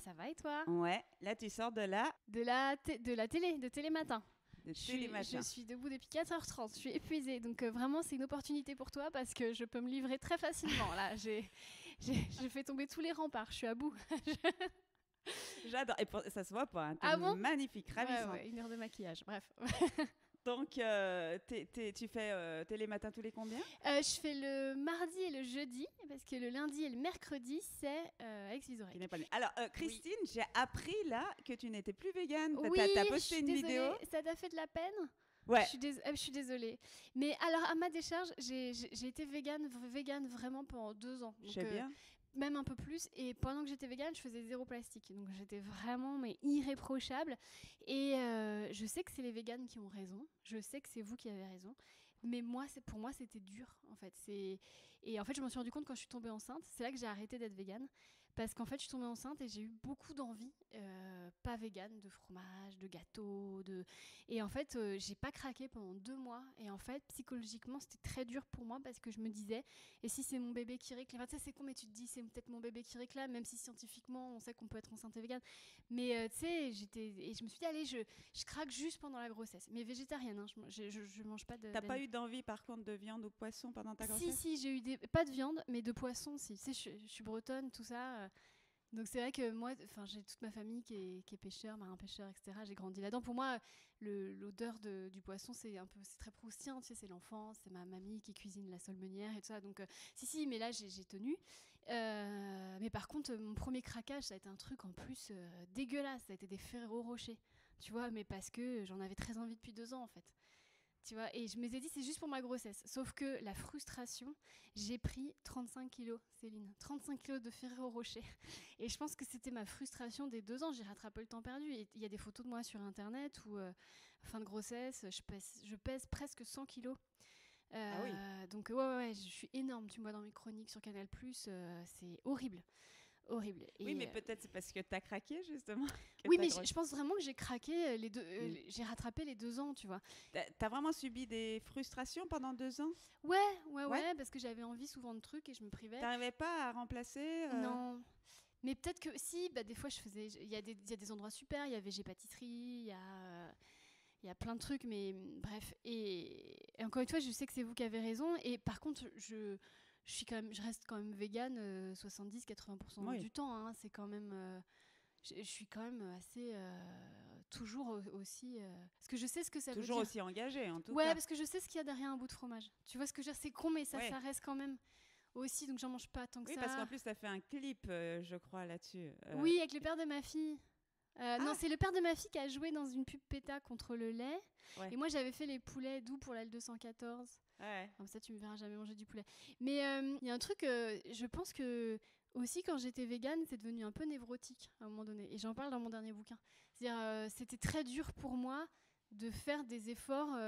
Ça va et toi? Ouais, là tu sors de là. De la télé, de Télématin. Je suis debout depuis 4h30, je suis épuisée. Donc vraiment, c'est une opportunité pour toi parce que je peux me livrer très facilement. Là, j'ai fait tomber tous les remparts, je suis à bout. J'adore. Et ça se voit pas, hein. Ah bon? Magnifique, ravissant. Ouais, 1 heure de maquillage, bref. Donc, tu fais Télématin tous les combien? Je fais le mardi et le jeudi, parce que le lundi et le mercredi, c'est Alex Vizorek. Alors, Christine, oui. J'ai appris là que tu n'étais plus végane. Oui, t'as posté une vidéo. Ça t'a fait de la peine? Ouais. Je suis désolée. Mais alors, à ma décharge, j'ai été végane vraiment pendant 2 ans. Je sais bien. Même un peu plus, et pendant que j'étais végane, je faisais 0 plastique, donc j'étais vraiment irréprochable, et je sais que c'est les véganes qui ont raison, je sais que c'est vous qui avez raison, mais pour moi c'était dur en fait, et en fait je m'en suis rendu compte quand je suis tombée enceinte, c'est là que j'ai arrêté d'être végane, parce qu'en fait je suis tombée enceinte et j'ai eu beaucoup d'envie, pas végane, de fromage, de gâteau, et en fait j'ai pas craqué pendant 2 mois, et en fait psychologiquement c'était très dur pour moi, parce que je me disais, et si c'est mon bébé qui réclame, tu sais c'est con, mais tu te dis c'est peut-être mon bébé qui réclame, même si scientifiquement on sait qu'on peut être enceinte et végane, mais tu sais je me suis dit allez je craque juste pendant la grossesse, mais végétarienne, hein, je mange pas de... T'as pas eu d'envie par contre de viande ou poisson pendant ta grossesse? Si j'ai eu pas de viande mais de poisson, si, tu sais je suis bretonne, tout ça, donc c'est vrai que moi, j'ai toute ma famille qui est pêcheur, marin-pêcheur, etc. J'ai grandi là-dedans. Pour moi, l'odeur du poisson, c'est très proustien, tu sais, c'est l'enfance, c'est ma mamie qui cuisine la solmenière et tout ça. Donc si, mais là j'ai tenu. Mais par contre, mon premier craquage, ça a été un truc en plus dégueulasse. Ça a été des Ferrero Rocher, tu vois, mais parce que j'en avais très envie depuis 2 ans en fait. Tu vois, et je me suis dit c'est juste pour ma grossesse, sauf que la frustration, j'ai pris 35 kilos, Céline, 35 kilos de Ferrero Rocher, et je pense que c'était ma frustration des 2 ans. J'ai rattrapé le temps perdu, et il y a des photos de moi sur internet où fin de grossesse je pèse presque 100 kilos. Ah oui. Donc ouais, je suis énorme, tu me vois dans mes chroniques sur Canal+, c'est horrible. Et oui, mais peut-être c'est parce que t'as craqué justement. Oui, mais je pense vraiment que j'ai craqué j'ai rattrapé les 2 ans, tu vois. T'as vraiment subi des frustrations pendant 2 ans? Ouais, parce que j'avais envie souvent de trucs et je me privais. T'arrivais pas à remplacer Non, mais peut-être que si, des fois je faisais. Il y a des endroits super, il y a VG Pâtisserie, il y a plein de trucs, mais bref. Et encore une fois, je sais que c'est vous qui avez raison, et par contre, je reste quand même végane 70-80% du temps, hein. C'est quand même je suis quand même assez toujours aussi parce que je sais ce que ça veut dire. Toujours aussi engagée en tout cas. Ouais, parce que je sais ce qu'il y a derrière un bout de fromage. Tu vois ce que je veux dire, c'est con, mais ça reste quand même aussi, donc j'en mange pas tant que ça. Oui, parce qu'en plus t'as fait un clip je crois là-dessus. Oui, avec le père de ma fille. Non, c'est le père de ma fille qui a joué dans une pub PETA contre le lait. Ouais. Et moi, j'avais fait les poulets doux pour la L214. Ouais. Comme ça, tu me verras jamais manger du poulet. Mais il y a un truc, je pense que aussi quand j'étais végane, c'est devenu un peu névrotique à un moment donné. Et j'en parle dans mon dernier bouquin. C'est-à-dire, c'était très dur pour moi de faire des efforts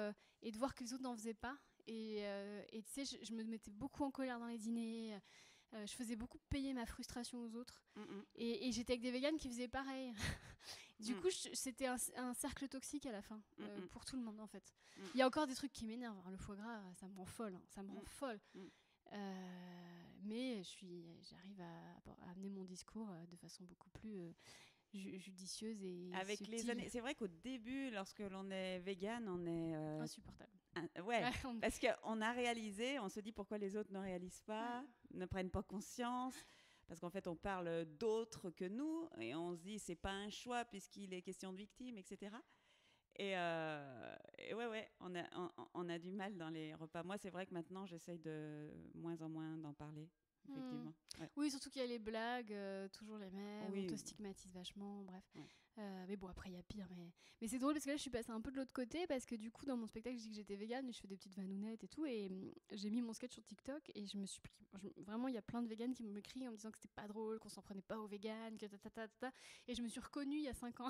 et de voir que les autres n'en faisaient pas. Et tu sais, je me mettais beaucoup en colère dans les dîners. Je faisais beaucoup payer ma frustration aux autres. Et j'étais avec des véganes qui faisaient pareil. Du coup, c'était un cercle toxique à la fin, pour tout le monde en fait. Il y a encore des trucs qui m'énervent. Le foie gras, ça me rend folle. Ça me rend folle. Mais j'arrive à amener mon discours de façon beaucoup plus judicieuse et avec subtile. les années. C'est vrai qu'au début, lorsque l'on est végane, on est insupportable. Parce qu'on a réalisé, on se dit pourquoi les autres ne réalisent pas, ne prennent pas conscience. Parce qu'en fait, on parle d'autres que nous et on se dit c'est pas un choix puisqu'il est question de victime, etc. Et on a du mal dans les repas. Moi, c'est vrai que maintenant, j'essaye de moins en moins d'en parler. effectivement. Ouais. Oui, surtout qu'il y a les blagues, toujours les mêmes, Oui. on te stigmatise vachement, bref. Ouais. Mais bon, après, il y a pire. Mais c'est drôle parce que là, je suis passée un peu de l'autre côté parce que du coup, dans mon spectacle, je dis que j'étais végane, mais je fais des petites vanounettes et tout. Et j'ai mis mon sketch sur TikTok et je me suis pris. Vraiment, il y a plein de véganes qui m'écrivent en me disant que c'était pas drôle, qu'on s'en prenait pas aux véganes, que ta. Et je me suis reconnue il y a 5 ans.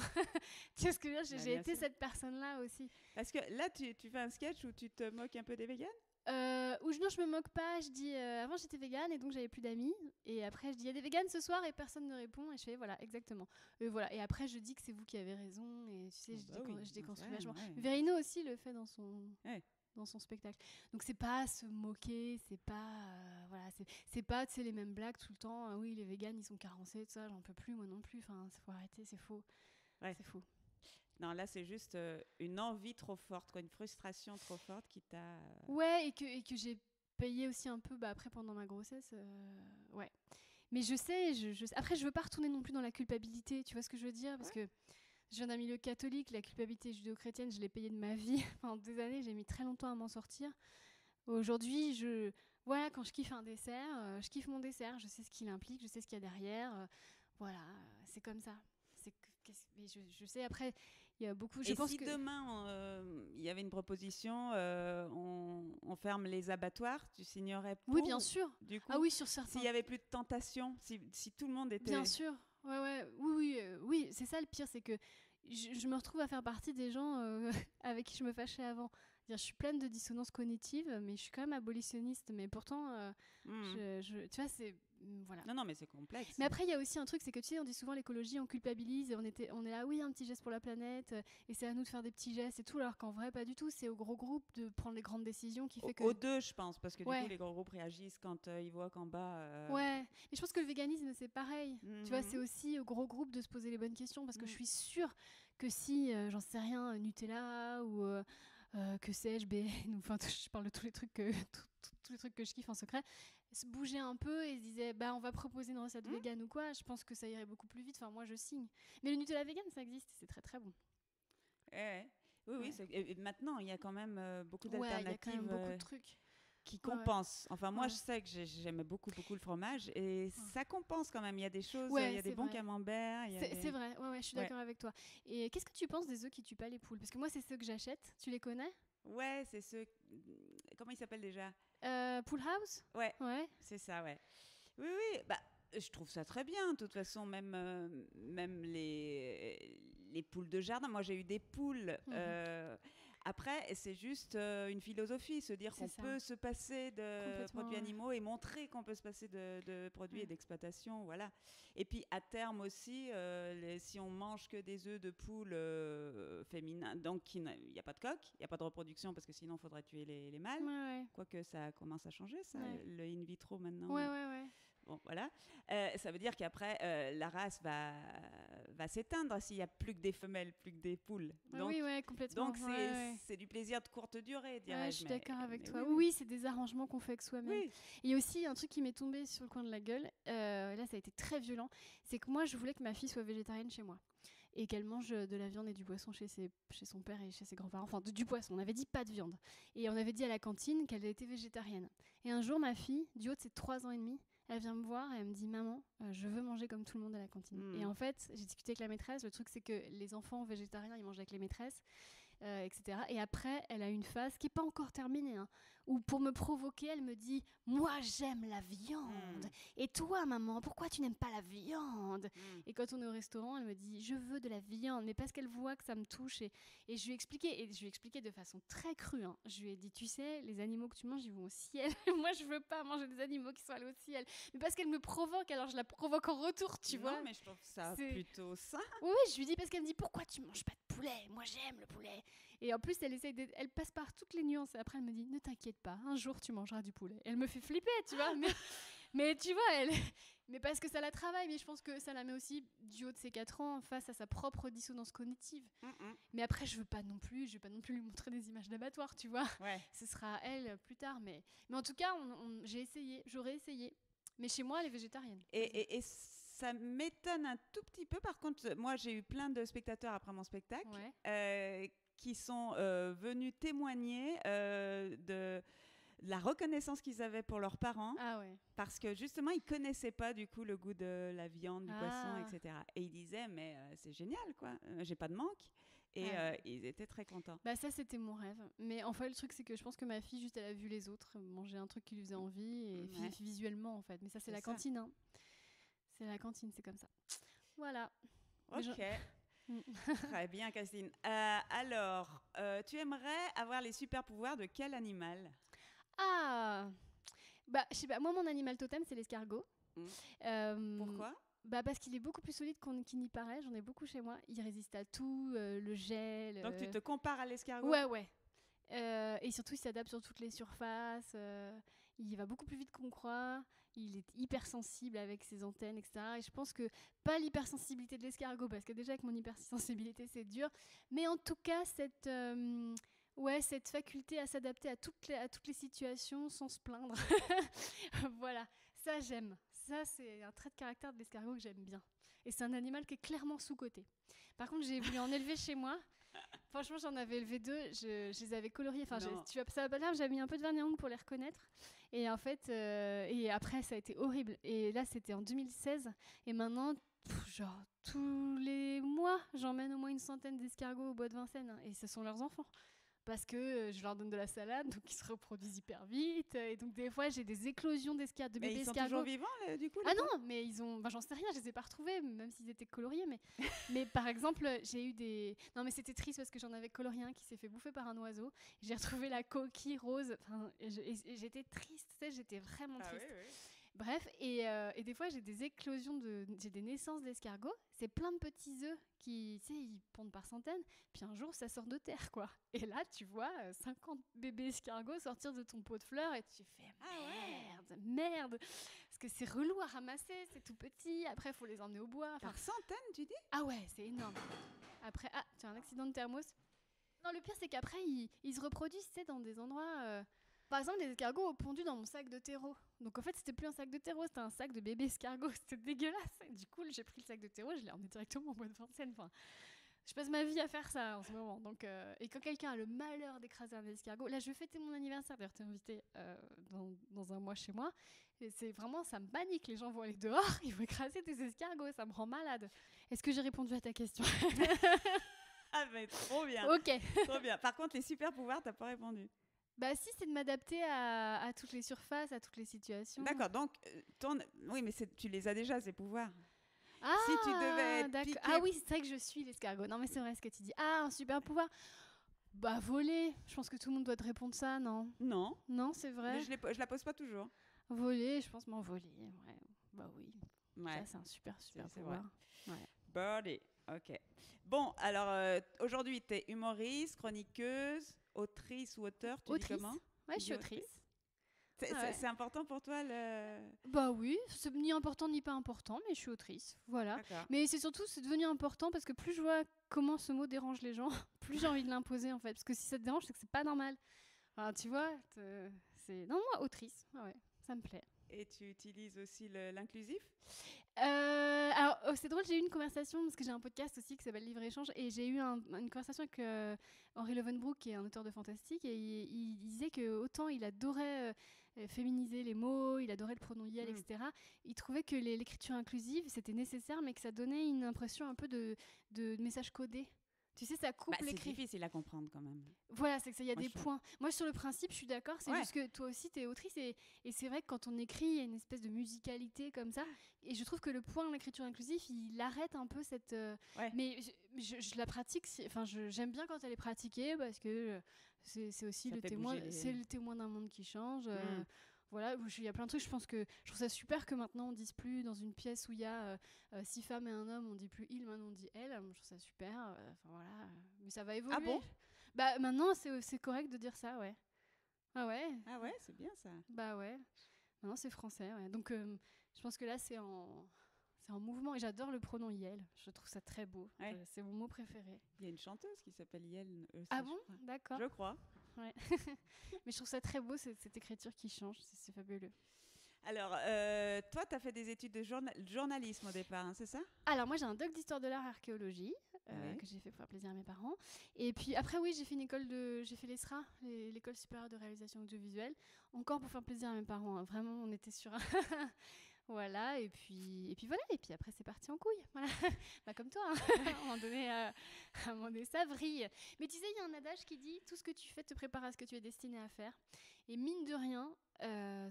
Tu vois ce que je veux dire? J'ai été cette personne-là aussi. Parce que là, tu fais un sketch où tu te moques un peu des véganes? Ou non, je me moque pas, je dis avant j'étais végane et donc j'avais plus d'amis, et après je dis il y a des véganes ce soir et personne ne répond, et je fais voilà, exactement. Voilà, et après je dis que c'est vous qui avez raison, et tu sais, je déconstruis vachement. Ouais. Verino aussi le fait dans Ouais. son spectacle. Donc c'est pas se moquer, c'est pas voilà, c'est pas tu sais les mêmes blagues tout le temps. Ah oui, les véganes ils sont carencés, tout ça, j'en peux plus moi non plus, enfin faut arrêter, c'est faux. Ouais. C'est faux. Non, là, c'est juste une envie trop forte, quoi, une frustration trop forte qui t'a... Ouais, et que j'ai payé aussi un peu après pendant ma grossesse. Ouais. Mais je sais, après, je veux pas retourner non plus dans la culpabilité, tu vois ce que je veux dire? Parce que je viens d'un milieu catholique, la culpabilité judéo-chrétienne, je l'ai payée de ma vie pendant des années, j'ai mis très longtemps à m'en sortir. Aujourd'hui, voilà, quand je kiffe un dessert, je kiffe mon dessert, je sais ce qu'il implique, je sais ce qu'il y a derrière. Voilà, c'est comme ça. Mais je sais, après, il y a beaucoup... Et si demain, il y avait une proposition, on ferme les abattoirs, tu signerais pour? Oui, bien sûr. Du coup, ah oui, sur certains... S'il n'y avait plus de tentation, si tout le monde était... Bien sûr. Oui, c'est ça le pire, c'est que je me retrouve à faire partie des gens avec qui je me fâchais avant. Je suis pleine de dissonance cognitive, mais je suis quand même abolitionniste. Mais pourtant, tu vois, c'est... Voilà. Non, mais c'est complexe. Mais après, il y a aussi un truc, c'est que tu sais, on dit souvent l'écologie, on culpabilise, on est là, oui, un petit geste pour la planète, et c'est à nous de faire des petits gestes et tout, alors qu'en vrai, pas du tout. C'est au gros groupe de prendre les grandes décisions qui fait que... Aux deux, je pense, parce que du coup, les gros groupes réagissent quand ils voient qu'en bas... Ouais, mais je pense que le véganisme, c'est pareil. Tu vois, c'est aussi au gros groupe de se poser les bonnes questions, parce que je suis sûre que si, j'en sais rien, Nutella ou... que sais-je, BN, enfin, je parle de tous les trucs tous les trucs que je kiffe en secret, se bougeait un peu et se disait on va proposer une recette vegan ou quoi, je pense que ça irait beaucoup plus vite. Enfin, moi je signe. Mais le Nutella vegan, ça existe, c'est très très bon. Oui, et maintenant il y a quand même beaucoup d'alternatives. Il y a quand même beaucoup de trucs qui compensent. Enfin, moi je sais que j'aimais beaucoup le fromage, et ça compense quand même. Il y a des choses, il y a des bons camemberts. C'est vrai, je suis d'accord avec toi. Et qu'est-ce que tu penses des œufs qui tuent pas les poules? Parce que moi c'est ceux que j'achète, tu les connais? Ouais, c'est ceux... Comment ils s'appellent déjà? Pool House? Ouais, c'est ça, ouais. Oui, je trouve ça très bien. De toute façon, même les poules de jardin. Moi, j'ai eu des poules. Après, c'est juste une philosophie, se dire qu'on peut se passer de produits animaux et montrer qu'on peut se passer de produits et d'exploitation, voilà. Et puis, à terme aussi, si on mange que des œufs de poules féminins, donc il n'y a pas de coq, il n'y a pas de reproduction, parce que sinon, il faudrait tuer les mâles. Quoique ça commence à changer, ça, le in vitro maintenant. Bon, voilà. Ça veut dire qu'après, la race va s'éteindre s'il n'y a plus que des femelles, plus que des poules. Donc, complètement. Donc, c'est du plaisir de courte durée, dirais-je. Je suis d'accord avec toi. Oui, c'est des arrangements qu'on fait avec soi-même. Oui. Il y a aussi un truc qui m'est tombé sur le coin de la gueule. Là, ça a été très violent. C'est que moi, je voulais que ma fille soit végétarienne chez moi. Et qu'elle mange de la viande et du poisson chez son père et chez ses grands-parents. Enfin, du poisson. On avait dit pas de viande. Et on avait dit à la cantine qu'elle était végétarienne. Et un jour, ma fille, du haut de ses 3 ans et demi, elle vient me voir et elle me dit « Maman, je veux manger comme tout le monde à la cantine. Et en fait, j'ai discuté avec la maîtresse. Le truc, c'est que les enfants végétariens, ils mangent avec les maîtresses, etc. Et après, elle a une phase qui n'est pas encore terminée, où pour me provoquer, elle me dit « Moi, j'aime la viande. Et toi, maman, pourquoi tu n'aimes pas la viande ?» Et quand on est au restaurant, elle me dit « Je veux de la viande. » Mais parce qu'elle voit que ça me touche. Et je lui ai expliqué de façon très crue. Je lui ai dit « Tu sais, les animaux que tu manges, ils vont au ciel. Moi, je veux pas manger des animaux qui sont allés au ciel. » Mais parce qu'elle me provoque, alors je la provoque en retour, tu vois. Non, mais je trouve ça plutôt ça. Oui, je lui dis parce qu'elle me dit « Pourquoi tu manges pas de poulet? Moi, j'aime le poulet. » Et en plus, elle passe par toutes les nuances. Et après, elle me dit « Ne t'inquiète pas, un jour, tu mangeras du poulet. » Elle me fait flipper, tu vois. Mais tu vois, mais parce que ça la travaille. Mais je pense que ça la met aussi, du haut de ses 4 ans, face à sa propre dissonance cognitive. Mais après, je vais pas non plus lui montrer des images d'abattoir, tu vois. Ce sera à elle plus tard. Mais en tout cas, j'aurais essayé. Mais chez moi, elle est végétarienne. Et ça m'étonne un tout petit peu. Par contre, moi, j'ai eu plein de spectateurs après mon spectacle qui sont venus témoigner la reconnaissance qu'ils avaient pour leurs parents, Ah ouais. parce que justement, ils connaissaient pas du coup le goût de la viande, du poisson, Ah. etc. Et ils disaient, mais c'est génial, quoi. J'ai pas de manque. Et Ouais. ils étaient très contents. Bah ça c'était mon rêve. Mais en fait le truc c'est que je pense que ma fille juste elle a vu les autres manger un truc qui lui faisait envie et Ouais. visuellement en fait. Mais ça c'est C'est la ça. cantine hein. C'est la cantine, c'est comme ça. Voilà. Mais Ok, très bien, Christine. Alors, tu aimerais avoir les super pouvoirs de quel animal? Ah bah je sais pas, moi mon animal totem c'est l'escargot. Mm. Euh, Pourquoi? Bah parce qu'il est beaucoup plus solide qu'il n'y paraît, j'en ai beaucoup chez moi. Il résiste à tout, le gel. Donc, tu te compares à l'escargot? Ouais, ouais. Et surtout, il s'adapte sur toutes les surfaces. Il va beaucoup plus vite qu'on croit. Il est hypersensible avec ses antennes, etc. Et je pense que pas l'hypersensibilité de l'escargot, parce que déjà avec mon hypersensibilité, c'est dur. Mais en tout cas, cette faculté à s'adapter à toutes les situations sans se plaindre. Voilà, ça j'aime. Ça, c'est un trait de caractère de l'escargot que j'aime bien. Et c'est un animal qui est clairement sous-coté. Par contre, j'ai voulu en élever chez moi. Franchement, j'en avais élevé 2. Je les avais coloriés. Enfin, Non. ça va pas dire, j'avais mis un peu de vernis à ongles pour les reconnaître. Et en fait, et après, ça a été horrible. Et là, c'était en 2016. Et maintenant, genre, tous les mois, j'emmène au moins une centaine d'escargots au bois de Vincennes. Et ce sont leurs enfants. Parce que je leur donne de la salade, donc ils se reproduisent hyper vite. Et donc, des fois, j'ai des éclosions de Mais bébés ils sont escargots. toujours vivants, du coup? Ah non, mais ils ont. Bah, j'en sais rien, je les ai pas retrouvés, même s'ils étaient coloriés. Mais par exemple, j'ai eu des. Non, mais c'était triste parce que j'en avais colorié un qui s'est fait bouffer par un oiseau. J'ai retrouvé la coquille rose. Enfin, et j'étais triste, tu sais, j'étais vraiment triste. Ah, oui. Bref, et des fois, j'ai des éclosions j'ai des naissances d'escargots. C'est plein de petits œufs qui, tu sais, ils pondent par centaines. Puis un jour, ça sort de terre, quoi. Et là, tu vois 50 bébés escargots sortir de ton pot de fleurs et tu fais merde. Parce que c'est relou à ramasser, c'est tout petit. Après, il faut les emmener au bois. Par centaines, tu dis? Ah ouais, c'est énorme. Après, tu as un accident de thermos. Non, le pire, c'est qu'après, ils se reproduisent, tu sais, dans des endroits... Par exemple, les escargots ont pondu dans mon sac de terreau. Donc en fait, c'était plus un sac de terreau, c'était un sac de bébé escargot. C'était dégueulasse. Et du coup, j'ai pris le sac de terreau, je l'ai emmené directement au bois de Vincennes. Enfin, je passe ma vie à faire ça en ce moment. Donc, et quand quelqu'un a le malheur d'écraser un escargot, là, je vais fêter mon anniversaire. D'ailleurs, t'es invité dans un mois chez moi. Et c'est vraiment, ça me panique. Les gens vont aller dehors, ils vont écraser des escargots. Ça me rend malade. Est-ce que j'ai répondu à ta question? Ah, mais trop bien. Ok. Trop bien. Par contre, les super pouvoirs, t'as pas répondu. Bah si, c'est de m'adapter à toutes les surfaces, à toutes les situations. D'accord, donc, oui, mais tu les as déjà, ces pouvoirs. Ah, Si tu devais être d'accord. piqué... Ah oui, c'est vrai que je suis l'escargot. Non, mais c'est vrai ce que tu dis. Ah, un super pouvoir. Bah, voler. Je pense que tout le monde doit te répondre ça, non? Non, Non, c'est vrai. mais je la pose pas toujours. Voler, je pense m'envoler. Ouais. Bah oui. Ouais. Ça, c'est un super C'est pouvoir. Ouais. Birdie, ok. Bon, alors, aujourd'hui, tu es humoriste, chroniqueuse, autrice ou auteur, tu dis Autrice. comment? Ouais, je Tu suis dis autrice. C'est c'est important pour toi, le... Bah oui, c'est ni important ni pas important, mais je suis autrice. Voilà. D'accord. Mais c'est surtout, c'est devenu important parce que plus je vois comment ce mot dérange les gens, plus j'ai envie de l'imposer en fait. Parce que si ça te dérange, c'est que c'est pas normal. Enfin, tu vois, c'est. Non, moi, autrice. Ouais, ça me plaît. Et tu utilises aussi l'inclusif? Alors, c'est drôle, j'ai eu une conversation, parce que j'ai un podcast aussi qui s'appelle Livre-Échange, et j'ai eu une conversation avec Henri Levenbroek, qui est un auteur de fantastique, et il disait que autant il adorait féminiser les mots, il adorait le pronom yel, etc. Il trouvait que l'écriture inclusive, c'était nécessaire, mais que ça donnait une impression un peu de message codé. Tu sais, ça coupe C'est l'écrit. difficile à comprendre quand même. Voilà, c'est que ça, il y a Moi, des points. Moi, sur le principe, je suis d'accord. C'est juste que toi aussi, tu es autrice. Et c'est vrai que quand on écrit, il y a une espèce de musicalité comme ça. Et je trouve que le point de l'écriture inclusive, il arrête un peu cette... Mais je la pratique. Enfin, j'aime bien quand elle est pratiquée parce que c'est aussi le témoin, c'est le témoin d'un monde qui change. Voilà, il y a plein de trucs. Je trouve ça super que maintenant on dise plus dans une pièce où il y a 6 femmes et un homme, on dit plus il, maintenant on dit elle. Je trouve ça super. Enfin voilà, mais ça va évoluer. Ah bon? Bah maintenant c'est correct de dire ça, ouais. Ah ouais. Ah ouais, c'est bien ça. Bah ouais. Maintenant c'est français, ouais. Donc je pense que là c'est en mouvement et j'adore le pronom Yel. Je trouve ça très beau. Ouais. C'est mon mot préféré. Il y a une chanteuse qui s'appelle Yel. Ah bon? D'accord. Je crois. Ouais. Mais je trouve ça très beau, cette écriture qui change. C'est fabuleux. Alors, toi, tu as fait des études de journalisme au départ, hein, c'est ça? Alors, moi, j'ai un doc d'histoire de l'art et archéologie. Ouais. que j'ai fait pour faire plaisir à mes parents. Et puis après, oui, j'ai fait j'ai fait l'ESRA, l'école supérieure de réalisation audiovisuelle, encore pour faire plaisir à mes parents. Hein. Vraiment, on était sur un... Voilà, et puis voilà, et puis après c'est parti en couille, voilà. Bah, comme toi, hein. à un moment donné, ça vrille. Mais tu sais, il y a un adage qui dit tout ce que tu fais te prépare à ce que tu es destiné à faire. Et mine de rien,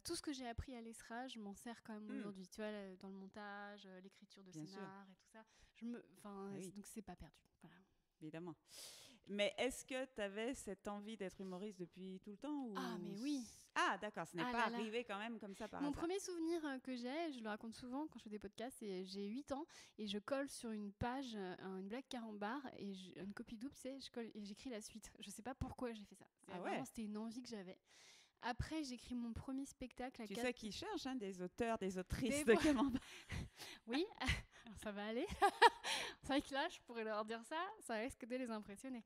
tout ce que j'ai appris à l'ESRA, je m'en sers quand même aujourd'hui. Tu vois, dans le montage, l'écriture de Bien scénar et tout ça. Oui. Donc c'est pas perdu. Voilà. Évidemment. Mais est-ce que tu avais cette envie d'être humoriste depuis tout le temps ou... Ah, mais oui. Ah, d'accord, ce n'est Ah pas là là. arrivé quand même comme ça par Mon hasard. premier souvenir que j'ai, je le raconte souvent quand je fais des podcasts, c'est j'ai 8 ans et je colle sur une page une blague carambar et une copie double, tu sais, je colle et j'écris la suite. Je sais pas pourquoi j'ai fait ça. Ah Vraiment, ouais. c'était une envie que j'avais. Après, j'écris mon premier spectacle à Tu 4... sais qu'ils cherchent des auteurs, des autrices Des- de camembert. Oui, alors ça va aller. C'est vrai que là, je pourrais leur dire ça risque de les impressionner.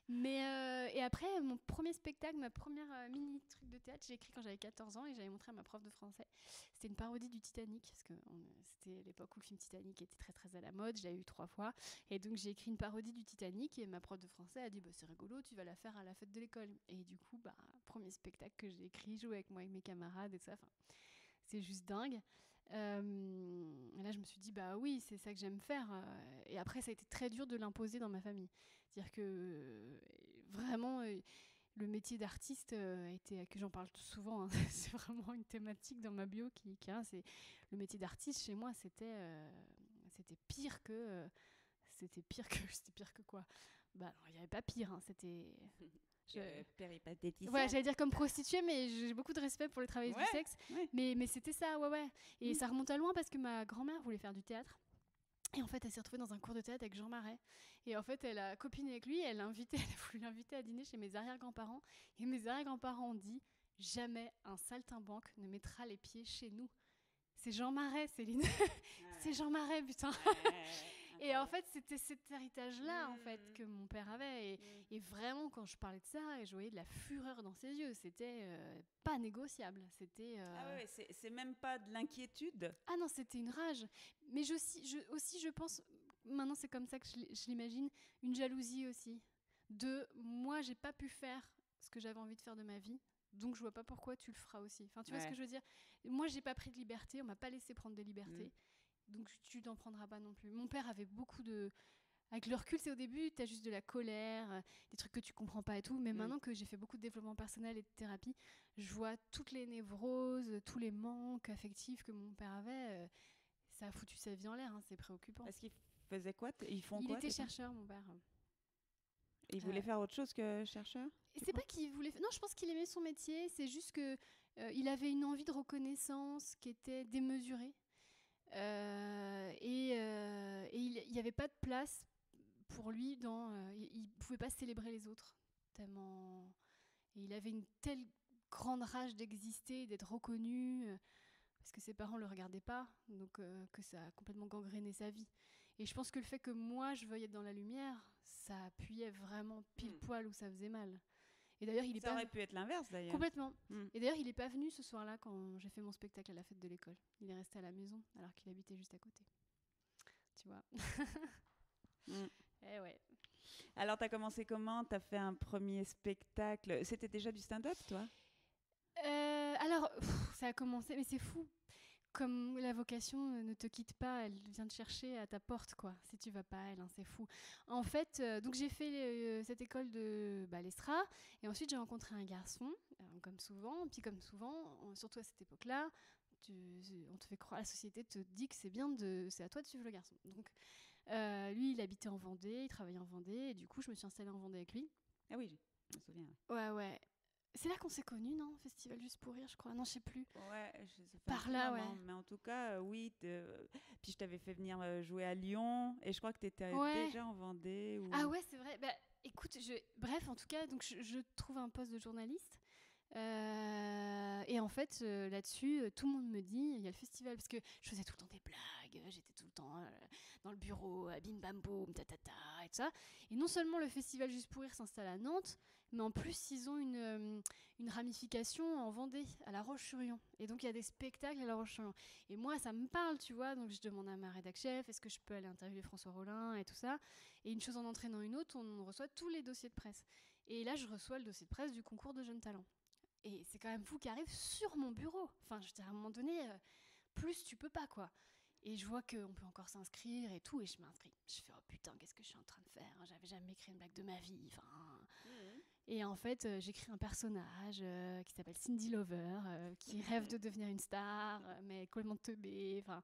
Mais et après, mon premier spectacle, ma première mini truc de théâtre, j'ai écrit quand j'avais 14 ans et j'avais montré à ma prof de français. C'était une parodie du Titanic, parce que c'était l'époque où le film Titanic était très très à la mode, je l'avais eu 3 fois. Et donc j'ai écrit une parodie du Titanic et ma prof de français a dit bah, c'est rigolo, tu vas la faire à la fête de l'école. Et du coup, bah, premier spectacle que j'ai écrit, joué avec moi, avec mes camarades et tout ça. Enfin, c'est juste dingue. Et là, je me suis dit, bah oui, c'est ça que j'aime faire. Et après, ça a été très dur de l'imposer dans ma famille. C'est-à-dire que vraiment, le métier d'artiste que j'en parle souvent, hein, c'est vraiment une thématique dans ma bio c'est le métier d'artiste chez moi, c'était pire que c'était pire que quoi. Bah, il n'y avait pas pire, hein, c'était Péripatéticienne. ouais, j'allais dire comme prostituée, mais j'ai beaucoup de respect pour les travailleuses du sexe. Ouais. Mais c'était ça, ouais. Et ça remonte à loin parce que ma grand-mère voulait faire du théâtre. Et en fait, elle s'est retrouvée dans un cours de théâtre avec Jean Marais. Et en fait, elle a copiné avec lui, elle a voulu l'inviter à dîner chez mes arrière-grands-parents. Et mes arrière-grands-parents ont dit jamais un saltimbanque ne mettra les pieds chez nous. C'est Jean Marais, Céline. C'est Jean Marais, putain. Et en fait, c'était cet héritage-là en fait, que mon père avait. Et vraiment, quand je parlais de ça, je voyais de la fureur dans ses yeux. C'était pas négociable. C'était. Ah ouais, c'est même pas de l'inquiétude. Ah non, c'était une rage. Mais je pense, maintenant c'est comme ça que je l'imagine, une jalousie aussi. De moi, j'ai pas pu faire ce que j'avais envie de faire de ma vie. Donc je vois pas pourquoi tu le feras aussi. Enfin, tu vois ce que je veux dire? Moi, j'ai pas pris de liberté, on m'a pas laissé prendre des libertés. Donc tu n'en prendras pas non plus. Mon père avait beaucoup de... Avec le recul, c'est au début, tu as juste de la colère, des trucs que tu comprends pas et tout. Mais maintenant que j'ai fait beaucoup de développement personnel et de thérapie, je vois toutes les névroses, tous les manques affectifs que mon père avait. Ça a foutu sa vie en l'air, hein, c'est préoccupant. Parce qu'il faisait quoi? Ils font Il quoi? était chercheur, mon père. Il voulait faire autre chose que chercheur? C'est pas qu'il voulait... Non, je pense qu'il aimait son métier. C'est juste que il avait une envie de reconnaissance qui était démesurée. Il n'y avait pas de place pour lui il pouvait pas célébrer les autres tellement et il avait une telle grande rage d'exister, d'être reconnu parce que ses parents le regardaient pas, donc que ça a complètement gangréné sa vie. Et je pense que le fait que moi je veuille être dans la lumière, ça appuyait vraiment pile poil où ça faisait mal. Et d'ailleurs, ça aurait pu être l'inverse d'ailleurs. Complètement. Et d'ailleurs, il est pas venu ce soir-là quand j'ai fait mon spectacle à la fête de l'école. Il est resté à la maison alors qu'il habitait juste à côté. Tu vois. Eh ouais. Alors, tu as commencé comment? Tu as fait un premier spectacle. C'était déjà du stand-up, toi? Alors, ça a commencé, mais c'est fou. Comme la vocation ne te quitte pas, elle vient te chercher à ta porte, quoi. Si tu vas pas à elle, hein, c'est fou. En fait, donc j'ai fait cette école de l'ESRA, et ensuite j'ai rencontré un garçon, comme souvent. Puis comme souvent, surtout à cette époque-là, on te fait croire, la société te dit que c'est à toi de suivre le garçon. Donc lui, il habitait en Vendée, il travaillait en Vendée, et du coup, je me suis installée en Vendée avec lui. Ah oui, je me souviens. Ouais. C'est là qu'on s'est connus, non? Festival Juste pour rire, je crois. Non, je sais plus. Ouais, par là, moment, ouais. Mais en tout cas, oui. Puis je t'avais fait venir jouer à Lyon, et je crois que tu étais déjà en Vendée. Ou... Ah ouais, c'est vrai. Bah, écoute, bref, en tout cas, donc je trouve un poste de journaliste. Et en fait, là-dessus, tout le monde me dit, il y a le festival, parce que je faisais tout le temps des blagues, j'étais tout le temps dans le bureau, bim bam boum, tatata, et tout ça. Et non seulement le festival Juste pour rire s'installe à Nantes, mais en plus, ils ont une une ramification en Vendée, à La Roche-sur-Yon. Et donc, il y a des spectacles à La Roche-sur-Yon. Et moi, ça me parle, tu vois. Donc, je demande à ma rédac chef, est-ce que je peux aller interviewer François Rollin et tout ça. Et une chose en entraînant une autre, on reçoit tous les dossiers de presse. Et là, je reçois le dossier de presse du concours de jeunes talents. Et c'est quand même fou qui arrive sur mon bureau. Enfin, je veux dire, à un moment donné, plus tu peux pas, quoi. Et je vois qu'on peut encore s'inscrire et tout, et je m'inscris. Je fais, oh putain, qu'est-ce que je suis en train de faire? J'avais jamais écrit une blague de ma vie. Enfin... Et en fait, j'écris un personnage qui s'appelle Cindy Lover, qui rêve de devenir une star, mais complètement teubée. Enfin,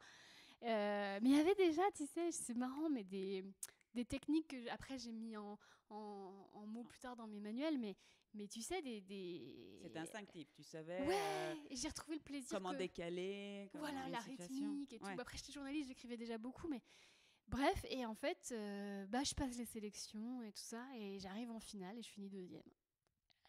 mais il y avait déjà, tu sais, c'est marrant, mais des techniques que après j'ai mis en mots plus tard dans mes manuels, mais tu sais, C'est instinctif, tu savais ouais, et j'ai retrouvé le plaisir comment décaler, comment voilà, la rythmique et tout. Ouais. Bah, après, j'étais journaliste, j'écrivais déjà beaucoup, mais bref, et en fait, je passe les sélections et tout ça, et j'arrive en finale et je finis 2e.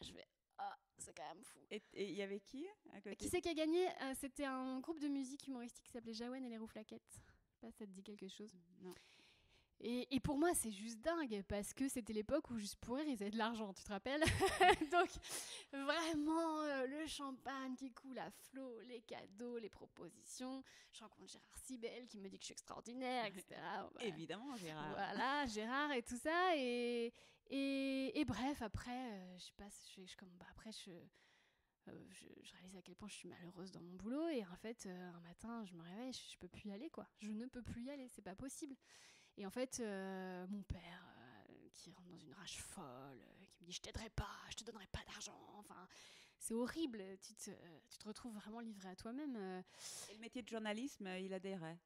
Je vais, ah, c'est quand même fou. Et il y avait qui à côté? Qui c'est qui a gagné? C'était un groupe de musique humoristique qui s'appelait Jawen et les Rouflaquettes. Je sais pas si ça te dit quelque chose. Non. Et pour moi, c'est juste dingue, parce que c'était l'époque où Juste pour rire, ils avaient de l'argent, tu te rappelles? Donc, vraiment, le champagne qui coule à flot, les cadeaux, les propositions. Je rencontre Gérard Sibel qui me dit que je suis extraordinaire, etc. Bah, évidemment, Gérard. Voilà, Gérard et tout ça. Et bref, après, je réalise à quel point je suis malheureuse dans mon boulot. Et en fait, un matin, je me réveille, je peux plus y aller, quoi. Je ne peux plus y aller, c'est pas possible. Et en fait, mon père, qui rentre dans une rage folle, qui me dit « je t'aiderai pas, je te donnerai pas d'argent ». Enfin, c'est horrible, tu te retrouves vraiment livré à toi-même. Et le métier de journalisme, il adhérait,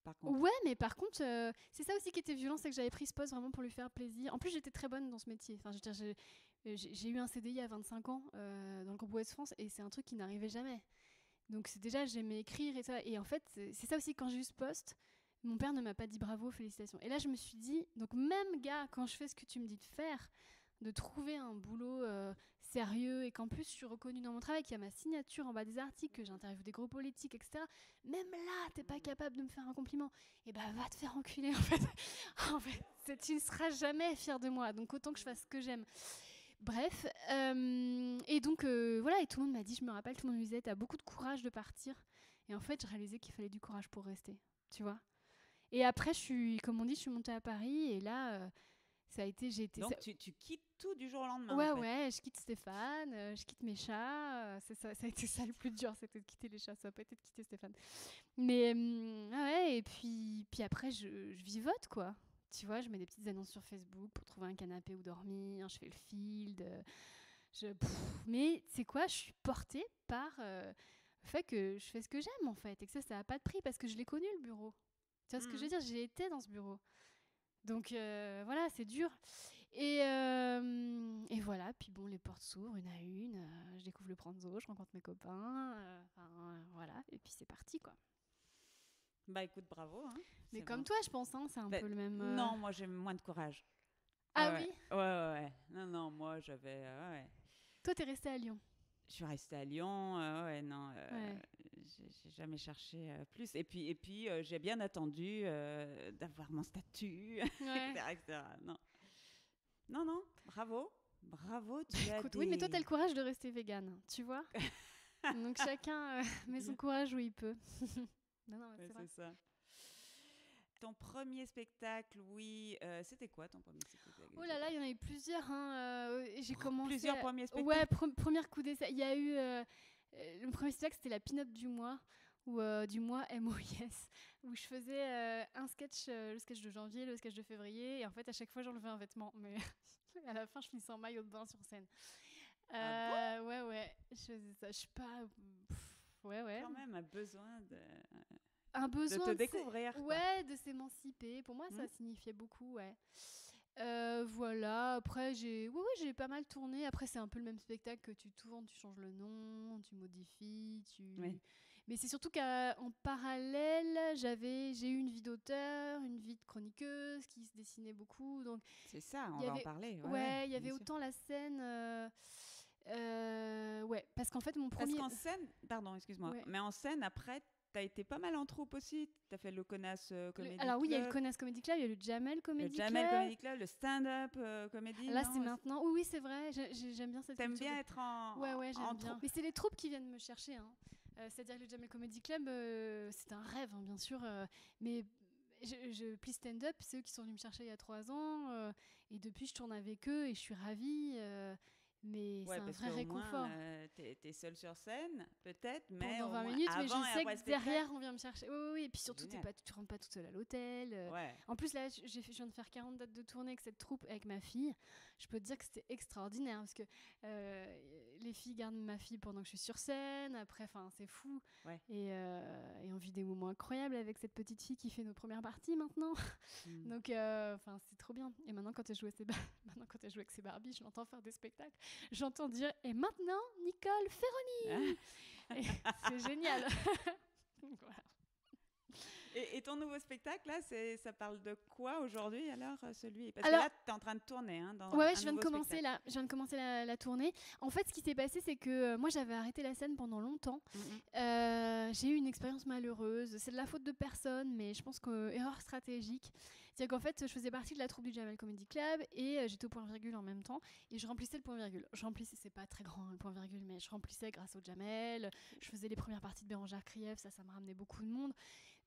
par contre. Ouais, mais par contre, c'est ça aussi qui était violent, c'est que j'avais pris ce poste vraiment pour lui faire plaisir. En plus, j'étais très bonne dans ce métier. Enfin, je veux dire, j'ai eu un CDI à 25 ans dans le groupe Ouest France, et c'est un truc qui n'arrivait jamais. Donc c'est déjà, j'aimais écrire et ça. Et en fait, c'est ça aussi, quand j'ai eu ce poste, mon père ne m'a pas dit bravo, félicitations. Et là, je me suis dit, donc même gars, quand je fais ce que tu me dis de faire, de trouver un boulot sérieux, et qu'en plus je suis reconnue dans mon travail, qu'il y a ma signature en bas des articles, que j'interviewe des gros politiques, etc. Même là, t'es pas capable de me faire un compliment. Et bah, va te faire enculer, en fait. En fait, tu ne seras jamais fier de moi. Donc autant que je fasse ce que j'aime. Bref, et donc voilà, et tout le monde m'a dit, je me rappelle, tout le monde me disait, t'as beaucoup de courage de partir. Et en fait, je réalisais qu'il fallait du courage pour rester, tu vois. Et après, comme on dit, je suis montée à Paris, et là, ça a été, Donc tu quittes tout du jour au lendemain. Ouais, en fait. ouais, je quitte Stéphane, je quitte mes chats, c'est ça a été ça le plus dur, c'était de quitter les chats, ça n'a pas été de quitter Stéphane. Mais ouais, et puis après, je vivote, quoi. Tu vois, je mets des petites annonces sur Facebook pour trouver un canapé où dormir, je fais le field. Mais tu sais quoi, je suis portée par le fait que je fais ce que j'aime, en fait, et que ça n'a pas de prix, parce que je l'ai connu, le bureau. Tu vois ce que je veux dire? J'ai été dans ce bureau. Donc voilà, c'est dur. Et voilà, puis bon, les portes s'ouvrent une à une, je découvre le Pranzo, je rencontre mes copains, voilà, et puis c'est parti, quoi. Bah écoute, bravo. Hein. Mais comme toi, je pense, hein, c'est un peu le même... Non, moi j'ai moins de courage. Ah ouais. oui? Ouais. Non, moi j'avais... ouais. Toi, t'es restée à Lyon? Je suis restée à Lyon, j'ai jamais cherché plus. Et puis j'ai bien attendu d'avoir mon statut, Ouais. etc. Non, bravo, tu as Écoute, oui, mais toi, t'as le courage de rester végane, tu vois. Donc chacun met son courage où il peut. Non, c'est vrai. C'est ça. Ton premier spectacle, oui, c'était quoi ton premier spectacle? Oh là là, il y en a eu plusieurs. Hein. J'ai commencé. Plusieurs premiers spectacles. Ouais, premier coup d'essai. Il y a eu le premier spectacle, c'était la pin-up du mois, ou du mois MOIS, où je faisais un sketch, le sketch de janvier, le sketch de février, et en fait à chaque fois j'enlevais un vêtement, mais à la fin je finissais en maillot de bain sur scène. Ah bon? Ouais, je faisais ça. Je sais pas. Ouais. Quand même, un besoin de. Un besoin de te découvrir. Ouais, de s'émanciper. Pour moi, ça signifiait beaucoup, ouais. Voilà, après j'ai pas mal tourné. Après c'est un peu le même spectacle, que tu tournes, tu changes le nom, tu modifies, Oui. Mais c'est surtout qu'en parallèle, j'ai eu une vie d'auteur, une vie de chroniqueuse qui se dessinait beaucoup. Donc c'est ça, on va en parler. Ouais, il y avait autant la scène. Ouais, parce qu'en fait mon premier. Parce qu'en scène, pardon, excuse-moi, mais en scène après, as été pas mal en troupe aussi. Tu as fait le Connasse Comedy Club. Alors oui, il y a le Connasse Comedy Club, il y a le Jamel Comedy Club. Le Jamel Comedy Club, le stand-up comedy. Là, c'est maintenant. Oui, c'est vrai. J'aime bien cette T'aimes culture. bien être en Ouais, j'aime en bien. troupe. Mais c'est les troupes qui viennent me chercher. Hein. C'est-à-dire que le Jamel Comedy Club, c'est un rêve, hein, bien sûr. Mais Please Stand Up, c'est eux qui sont venus me chercher il y a 3 ans. Et depuis, je tourne avec eux et je suis ravie. Mais c'est un vrai réconfort. T'es seule sur scène, peut-être, mais pendant 20 moins, minutes, mais je avant et sais après que derrière, on vient me chercher. Oui, et puis surtout, Génial. tu rentres pas toute seule à l'hôtel. Ouais. En plus, là, je viens de faire 40 dates de tournée avec cette troupe, avec ma fille. Je peux te dire que c'était extraordinaire, parce que les filles gardent ma fille pendant que je suis sur scène. Après, c'est fou. Ouais. Et on vit des moments incroyables avec cette petite fille qui fait nos premières parties maintenant. Donc, c'est trop bien. Et maintenant, quand elle joue avec ses Barbies, je l'entends faire des spectacles. J'entends dire « Et maintenant, Nicole Ferroni !» C'est génial. Voilà. Et ton nouveau spectacle, là, ça parle de quoi aujourd'hui, alors, celui? Parce alors, que là, tu es en train de tourner, hein, dans ouais, un je viens de commencer la tournée. En fait, ce qui s'est passé, c'est que moi, j'avais arrêté la scène pendant longtemps. J'ai eu une expérience malheureuse. C'est de la faute de personne, mais je pense que erreur stratégique. C'est-à-dire qu'en fait, je faisais partie de la troupe du Jamel Comedy Club et j'étais au point virgule en même temps et je remplissais le point virgule. C'est pas très grand le point virgule, mais je remplissais grâce au Jamel. Je faisais les premières parties de Bérangère Krief, ça me ramenait beaucoup de monde.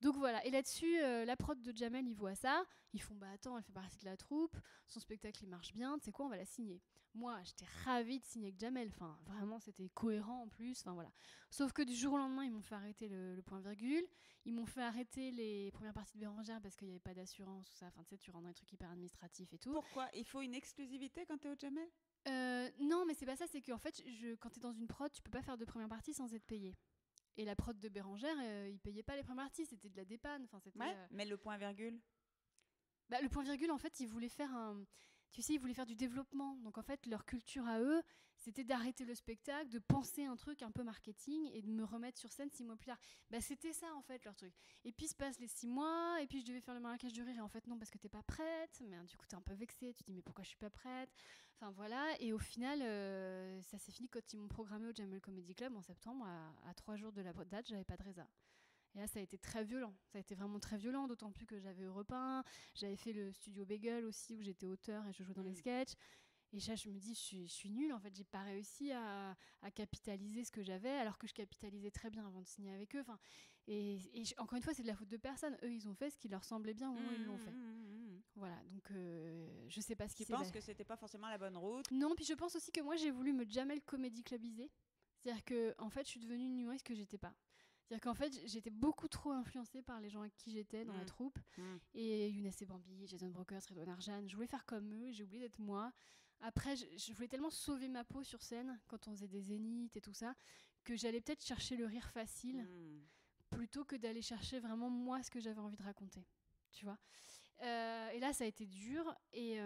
Donc voilà, et là-dessus, la prod de Jamel, ils voient ça, ils font attends, elle fait partie de la troupe, son spectacle il marche bien, tu sais quoi, on va la signer. Moi, j'étais ravie de signer avec Jamel, vraiment c'était cohérent en plus, voilà. Sauf que du jour au lendemain, ils m'ont fait arrêter le point virgule, ils m'ont fait arrêter les premières parties de Bérangère parce qu'il n'y avait pas d'assurance, tout ça, tu sais, tu rentres dans des trucs hyper administratifs et tout. Pourquoi? Il faut une exclusivité quand t'es au Jamel? Non, mais c'est pas ça, c'est qu'en fait, quand t'es dans une prod, tu peux pas faire de première partie sans être payé. Et la prod de Bérangère, ils payaient pas les premières parties, c'était de la dépanne. Mais le point virgule? Le point virgule, en fait, ils voulaient faire du développement. Donc en fait, leur culture à eux, c'était d'arrêter le spectacle, de penser un truc un peu marketing et de me remettre sur scène 6 mois plus tard. C'était ça en fait leur truc. Et puis se passent les 6 mois, et puis je devais faire le marécage du rire, et en fait non, parce que t'es pas prête. Mais du coup t'es un peu vexée, tu te dis mais pourquoi je suis pas prête? Voilà, et au final, ça s'est fini quand ils m'ont programmé au Jamel Comedy Club en septembre, à 3 jours de la date, j'avais pas de résa. Et là, ça a été très violent. Ça a été vraiment très violent, d'autant plus que j'avais Europe 1. J'avais fait le studio Bagel aussi, où j'étais auteur et je jouais dans les sketchs. Et là, je me dis, je suis nulle. En fait, j'ai pas réussi à capitaliser ce que j'avais, alors que je capitalisais très bien avant de signer avec eux. Encore une fois, c'est de la faute de personne. Eux, ils ont fait ce qui leur semblait bien au moment où ils l'ont fait. Voilà, donc je sais pas ce qui s'est passé. Tu penses que c'était pas forcément la bonne route? Non, puis je pense aussi que moi, j'ai voulu me Jamel Comedy Clubiser. C'est-à-dire que, en fait, je suis devenue une humoriste que j'étais pas. C'est-à-dire qu'en fait, j'étais beaucoup trop influencée par les gens avec qui j'étais dans la troupe. Et Younes et Bambi, Jason Brokers, Redouane Arjan, je voulais faire comme eux, j'ai oublié d'être moi. Après, je voulais tellement sauver ma peau sur scène, quand on faisait des zéniths et tout ça, que j'allais peut-être chercher le rire facile, plutôt que d'aller chercher vraiment moi ce que j'avais envie de raconter. Tu vois. Et là, ça a été dur. Et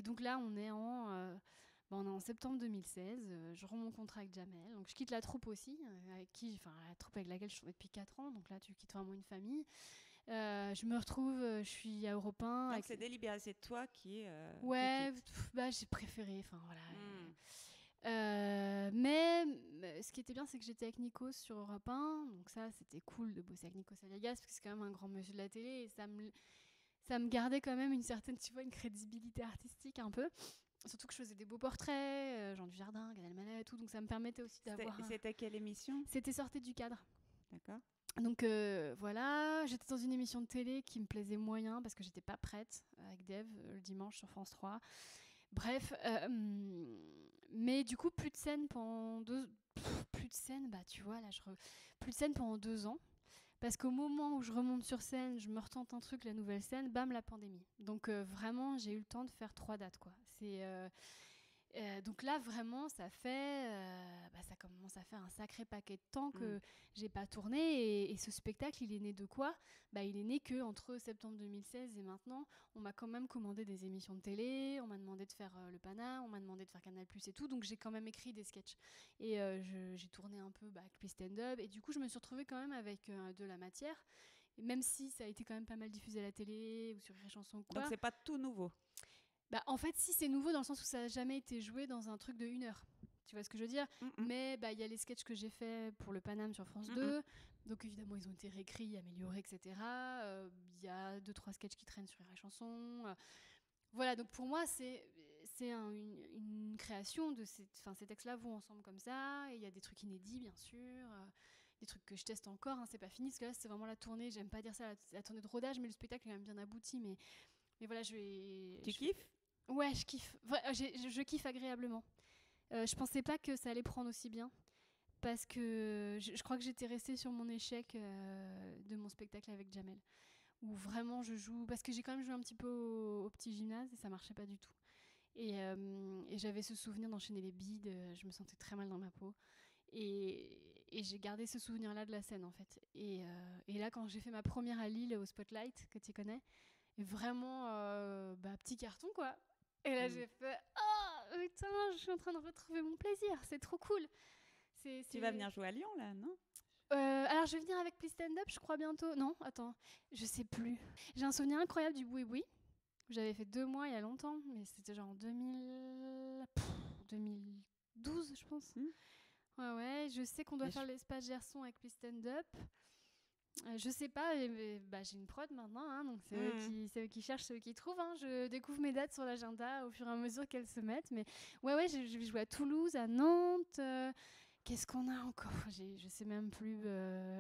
donc là, on est en septembre 2016, je rends mon contrat avec Jamel, donc je quitte la troupe aussi, la troupe avec laquelle je suis depuis 4 ans, donc là tu quittes vraiment une famille. Je me retrouve, je suis à Europe 1. Donc c'est délibéré, c'est toi qui j'ai préféré, mais ce qui était bien, c'est que j'étais avec Nikos sur Europe 1, donc ça c'était cool de bosser avec Nikos Aliagas, parce que c'est quand même un grand monsieur de la télé, et ça me gardait quand même une certaine, une crédibilité artistique un peu. Surtout que je faisais des beaux portraits, Jean Dujardin, Gad Elmaleh et tout, donc ça me permettait aussi d'avoir... C'était quelle émission? C'était Sortez du cadre. D'accord. Donc voilà, j'étais dans une émission de télé qui me plaisait moyen parce que j'étais pas prête, avec Dev, le dimanche sur France 3. Bref, mais du coup, plus de scène pendant 2 ans. Parce qu'au moment où je remonte sur scène, je me retente un truc, la nouvelle scène, bam, la pandémie. Donc vraiment, j'ai eu le temps de faire 3 dates, quoi. Donc là, vraiment, ça commence à faire un sacré paquet de temps que j'ai pas tourné. Et ce spectacle, il est né de quoi? Il est né qu'entre septembre 2016 et maintenant, on m'a quand même commandé des émissions de télé, on m'a demandé de faire le Pana, on m'a demandé de faire Canal+ et tout. Donc j'ai quand même écrit des sketchs. Et j'ai tourné un peu avec Please Stand Up. Et du coup, je me suis retrouvée quand même avec de la matière. Et même si ça a été quand même pas mal diffusé à la télé ou sur Rire et Chanson ou quoi. Donc c'est pas tout nouveau? En fait, si, c'est nouveau dans le sens où ça n'a jamais été joué dans un truc de 1 heure. Tu vois ce que je veux dire? Mm, mm. Mais il y a les sketchs que j'ai faits pour le Paname sur France 2. Donc évidemment, ils ont été réécrits, améliorés, etc. Il y a 2-3 sketchs qui traînent sur les chansons. Voilà, donc pour moi, c'est une création de ces textes-là vont ensemble comme ça. Et il y a des trucs inédits, bien sûr. Des trucs que je teste encore, hein, c'est pas fini. Parce que là, c'est vraiment la tournée. J'aime pas dire ça, la tournée de rodage, mais le spectacle est quand même bien abouti. Mais voilà, Tu kiffes? Ouais, je kiffe. Je kiffe agréablement. Je pensais pas que ça allait prendre aussi bien. Parce que je crois que j'étais restée sur mon échec de mon spectacle avec Jamel. Où vraiment je joue. Parce que j'ai quand même joué un petit peu au petit gymnase et ça marchait pas du tout. Et j'avais ce souvenir d'enchaîner les bides. Je me sentais très mal dans ma peau. Et j'ai gardé ce souvenir-là de la scène, en fait. Et là, quand j'ai fait ma première à Lille au Spotlight, que tu connais, vraiment, petit carton, quoi. Et là, j'ai fait « Oh, putain, je suis en train de retrouver mon plaisir. C'est trop cool. » Tu vas venir jouer à Lyon, là, non? Alors, je vais venir avec Please Stand Up, je crois, bientôt. Non, attends, je sais plus. J'ai un souvenir incroyable du Boui Boui. J'avais fait 2 mois il y a longtemps, mais c'était genre en 2012, je pense. Ouais, je sais qu'on doit faire l'espace Gerson avec Please Stand Up. Je sais pas, mais j'ai une prod maintenant, hein, donc c'est eux qui cherchent, c'est eux qui trouvent. Hein. Je découvre mes dates sur l'agenda au fur et à mesure qu'elles se mettent. Mais ouais, je vais jouer à Toulouse, à Nantes. Qu'est-ce qu'on a encore? Je sais même plus.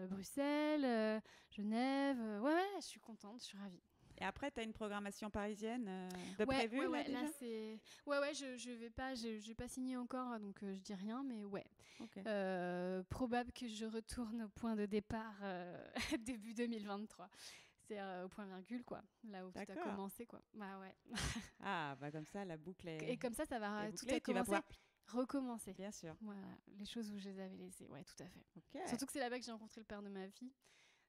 Bruxelles, Genève. Ouais, je suis contente, je suis ravie. Et après, tu as une programmation parisienne de prévue là, déjà? Là, c'est... Ouais, je vais pas, j'ai pas signé encore, donc je dis rien, mais ouais. Okay. Probable que je retourne au point de départ début 2023. C'est au point virgule, quoi. Là où tout a commencé, quoi. Bah ouais. Comme ça, la boucle est... Et comme ça va tout a commencé. Recommencer. Bien sûr. Voilà, les choses où je les avais laissées. Ouais, tout à fait. Okay. Surtout que c'est là-bas que j'ai rencontré le père de ma fille.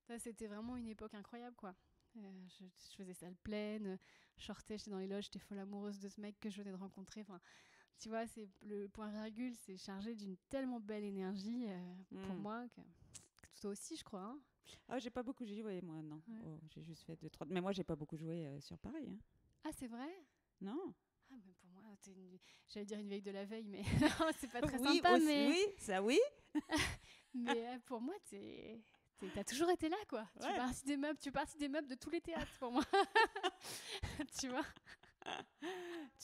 Ça, c'était vraiment une époque incroyable, quoi. Je faisais salle pleine, je sortais, j'étais dans les loges, j'étais folle amoureuse de ce mec que je venais de rencontrer. Enfin, tu vois, c'est le point virgule, c'est chargé d'une tellement belle énergie pour moi que toi aussi, je crois. Hein. Ah, j'ai pas beaucoup joué, moi, non. Ouais. Oh, j'ai juste fait 2-3. Mais moi, j'ai pas beaucoup joué sur Paris. Hein. Ah, c'est vrai? Non. Ah, mais pour moi, j'allais dire une veille de la veille, mais non, c'est pas très sympa. Aussi, mais... Oui, ça oui. Mais pour moi, t'as toujours été là, quoi. Ouais. Tu fais partie des meubles de tous les théâtres, pour moi. Tu vois.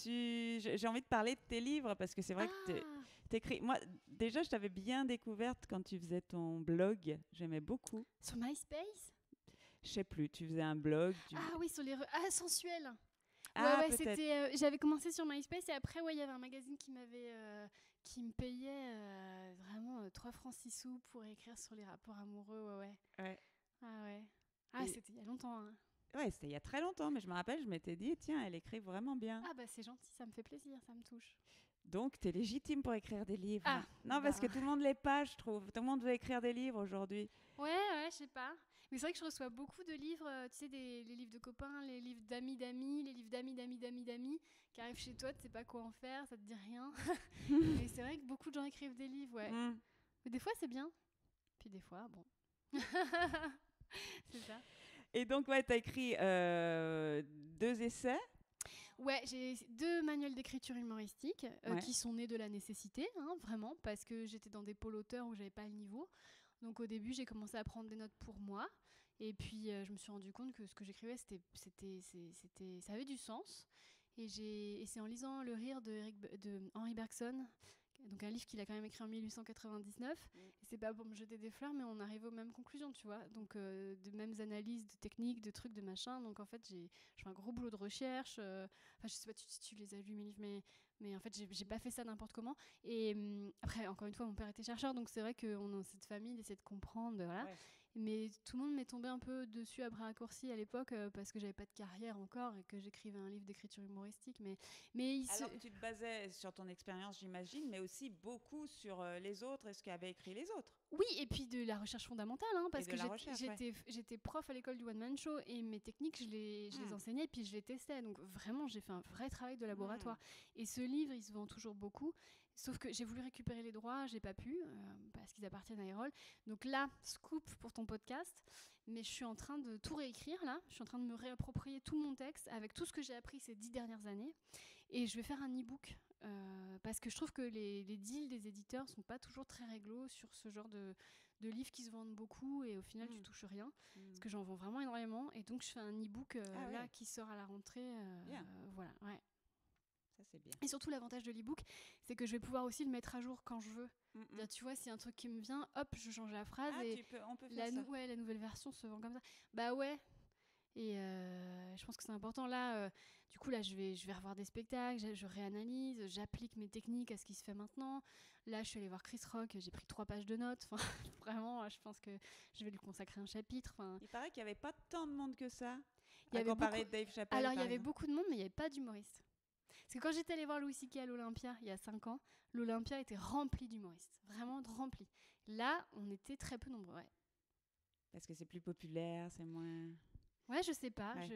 J'ai envie de parler de tes livres, parce que c'est vrai que t'écris... Moi, déjà, je t'avais bien découverte quand tu faisais ton blog. J'aimais beaucoup. Sur MySpace? Je sais plus, tu faisais un blog. Ah oui, sur les... Sensuel. Ouais, c'était... j'avais commencé sur MySpace, et après, il y avait un magazine qui me payait vraiment 3 francs 6 sous pour écrire sur les rapports amoureux, ouais. Ah ouais. Ah, c'était il y a longtemps, hein. Ouais, c'était il y a très longtemps, mais je me rappelle, je m'étais dit, tiens, elle écrit vraiment bien. Ah c'est gentil, ça me fait plaisir, ça me touche. Donc, t'es légitime pour écrire des livres. Non, parce que tout le monde l'est pas, je trouve. Tout le monde veut écrire des livres aujourd'hui. Ouais, je sais pas. Mais c'est vrai que je reçois beaucoup de livres, tu sais, les livres de copains, les livres d'amis, les livres d'amis, qui arrivent chez toi, tu sais pas quoi en faire, ça te dit rien. Et c'est vrai que beaucoup de gens écrivent des livres, ouais. Mais des fois, c'est bien. Puis des fois, bon. C'est ça. Et donc, ouais, t'as écrit 2 essais. Ouais, j'ai 2 manuels d'écriture humoristique qui sont nés de la nécessité, hein, vraiment, parce que j'étais dans des pôles auteurs où j'avais pas le niveau. Donc au début, j'ai commencé à prendre des notes pour moi. Et puis, je me suis rendu compte que ce que j'écrivais, ça avait du sens. Et c'est en lisant Le Rire de Henri Bergson, donc un livre qu'il a quand même écrit en 1899. Et c'est pas pour me jeter des fleurs, mais on arrive aux mêmes conclusions, tu vois. Donc, de mêmes analyses, de techniques, de trucs, de machin. Donc, en fait, je fais un gros boulot de recherche. Enfin, je sais pas si tu les as lus, mes livres, mais en fait, j'ai pas fait ça n'importe comment. Et après, encore une fois, mon père était chercheur, donc c'est vrai qu'on a cette famille d'essayer de comprendre, voilà. Ouais. Mais tout le monde m'est tombé un peu dessus à bras raccourcis à l'époque parce que j'avais pas de carrière encore et que j'écrivais un livre d'écriture humoristique. Alors tu te basais sur ton expérience, j'imagine, mais aussi beaucoup sur les autres et ce qu'avaient écrit les autres. Oui, et puis de la recherche fondamentale, hein, parce que j'étais prof à l'école du One Man Show et mes techniques, je les enseignais et puis je les testais. Donc vraiment, j'ai fait un vrai travail de laboratoire. Et ce livre, il se vend toujours beaucoup. Sauf que j'ai voulu récupérer les droits, j'ai pas pu, parce qu'ils appartiennent à Erol. Donc là, scoop pour ton podcast, mais je suis en train de tout réécrire là. Je suis en train de me réapproprier tout mon texte avec tout ce que j'ai appris ces 10 dernières années. Et je vais faire un e-book parce que je trouve que les deals des éditeurs sont pas toujours très réglo sur ce genre de livres qui se vendent beaucoup et au final tu touches rien, parce que j'en vends vraiment énormément et donc je fais un e-book là qui sort à la rentrée. Voilà, ouais. Ça, c'est bien. Et surtout, l'avantage de l'e-book, c'est que je vais pouvoir aussi le mettre à jour quand je veux. Dire, tu vois, s'il y a un truc qui me vient, hop, je change la phrase et on peut faire ça. Ouais, la nouvelle version se vend comme ça. Bah ouais. Et je pense que c'est important. Là, du coup, là, je vais revoir des spectacles, je réanalyse, j'applique mes techniques à ce qui se fait maintenant. Là, je suis allée voir Chris Rock, j'ai pris 3 pages de notes. Enfin, vraiment, je pense que je vais lui consacrer un chapitre. Enfin, il paraît qu'il n'y avait pas tant de monde que ça, à comparer de Dave Chappelle. Alors, il y avait beaucoup de monde, mais il n'y avait pas d'humoriste. Parce que quand j'étais allée voir Louis C.K. à l'Olympia, il y a 5 ans, l'Olympia était rempli d'humoristes. Vraiment rempli. Là, on était très peu nombreux, ouais. Parce que c'est plus populaire, c'est moins... Ouais, je sais pas. Ouais.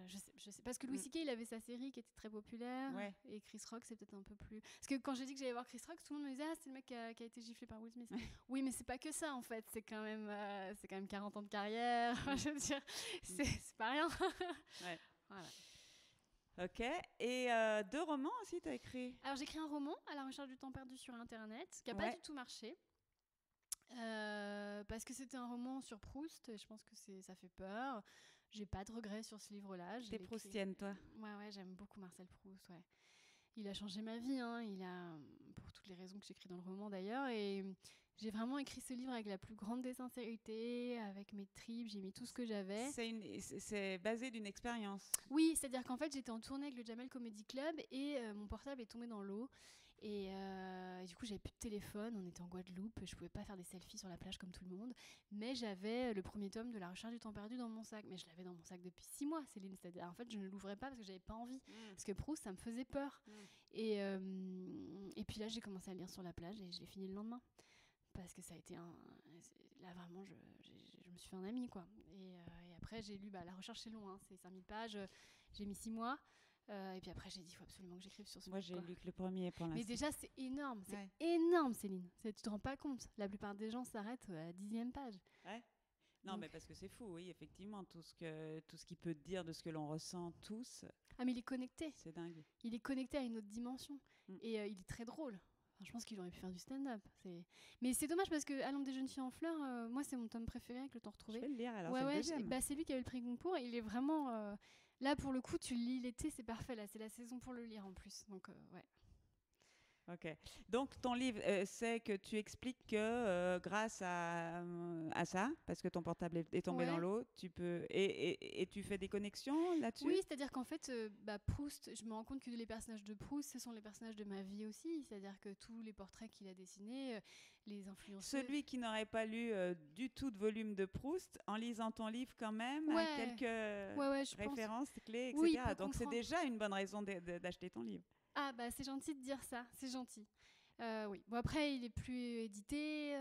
Je sais. Parce que Louis C.K. il avait sa série qui était très populaire. Ouais. Et Chris Rock, c'est peut-être un peu plus. Parce que quand j'ai dit que j'allais voir Chris Rock, tout le monde me disait ah, c'est le mec qui a été giflé par Will Smith. Oui, mais c'est pas que ça en fait. C'est quand même 40 ans de carrière. Je veux dire, c'est pas rien. Ouais. Voilà. Ok. Et 2 romans aussi, tu as écrit? Alors, j'ai écrit un roman, À la recherche du temps perdu sur Internet, qui n'a pas du tout marché. Parce que c'était un roman sur Proust, et je pense que ça fait peur. J'ai pas de regrets sur ce livre-là. T'es proustienne, toi? Ouais, j'aime beaucoup Marcel Proust, ouais. Il a changé ma vie, hein. Pour toutes les raisons que j'écris dans le roman d'ailleurs, et j'ai vraiment écrit ce livre avec la plus grande des sincérités, avec mes tripes, j'ai mis tout ce que j'avais. C'est basé d'une expérience? Oui, c'est-à-dire qu'en fait, j'étais en tournée avec le Jamel Comedy Club et mon portable est tombé dans l'eau. Et du coup, j'avais plus de téléphone, on était en Guadeloupe, je pouvais pas faire des selfies sur la plage comme tout le monde. Mais j'avais le premier tome de La recherche du temps perdu dans mon sac. Mais je l'avais dans mon sac depuis 6 mois, Céline. C'est-à-dire, en fait, je ne l'ouvrais pas parce que j'avais pas envie. Parce que Proust, ça me faisait peur. Et puis là, j'ai commencé à lire sur la plage et je l'ai fini le lendemain. Parce que ça a été là, vraiment, je me suis fait un ami, quoi. Et après, j'ai lu... La recherche, c'est long, hein, c'est 5000 pages. J'ai mis 6 mois. Et puis après, j'ai dit, il faut absolument que j'écrive sur ce Moi, book, j'ai lu que le premier pour l'instant. Mais déjà, c'est énorme. C'est énorme, Céline. Tu te rends pas compte. La plupart des gens s'arrêtent à la 10e page. Ouais. Non, mais parce que c'est fou, oui, effectivement. Tout ce qu'il peut te dire de ce que l'on ressent tous. Ah, mais il est connecté. C'est dingue. Il est connecté à une autre dimension. Et il est très drôle. Enfin, je pense qu'il aurait pu faire du stand-up. Mais c'est dommage parce que À l'ombre des jeunes filles en fleurs, moi, c'est mon tome préféré avec Le temps retrouvé. Je vais le lire alors. C'est lui qui a eu le prix Goncourt. Il est vraiment... Là, pour le coup, tu le lis l'été, c'est parfait. Là, c'est la saison pour le lire en plus. Donc, ouais. Ok. Donc, ton livre, c'est que tu expliques que grâce à ça, parce que ton portable est tombé dans l'eau, tu peux... Et tu fais des connexions là-dessus? Oui, c'est-à-dire qu'en fait, Proust, je me rends compte que les personnages de Proust, ce sont les personnages de ma vie aussi. C'est-à-dire que tous les portraits qu'il a dessinés, les influenceurs... Celui qui n'aurait pas lu du tout de volume de Proust, en lisant ton livre quand même, a quelques références, clés, etc. Oui, donc, c'est déjà une bonne raison d'acheter ton livre. Ah, c'est gentil de dire ça, c'est gentil. Oui. Bon, après, il est plus édité.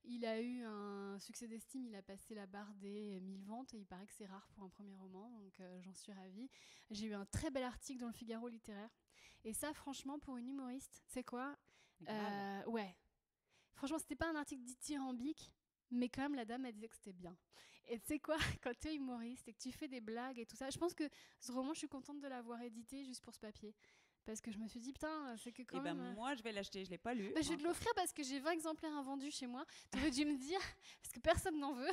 Il a eu un succès d'estime. Il a passé la barre des 1000 ventes et il paraît que c'est rare pour un premier roman. Donc, j'en suis ravie. J'ai eu un très bel article dans le Figaro littéraire. Et ça, franchement, pour une humoriste, c'est quoi? Ouais. Franchement, c'était pas un article dithyrambique, mais quand même, la dame, elle disait que c'était bien. Et tu sais quoi, quand tu es humoriste et que tu fais des blagues et tout ça, je pense que ce roman, je suis contente de l'avoir édité juste pour ce papier. Parce que je me suis dit, putain, c'est que quand même... moi, je vais l'acheter, je ne l'ai pas lu. Je vais te l'offrir parce que j'ai 20 exemplaires invendus chez moi. Tu aurais dû me dire, parce que personne n'en veut.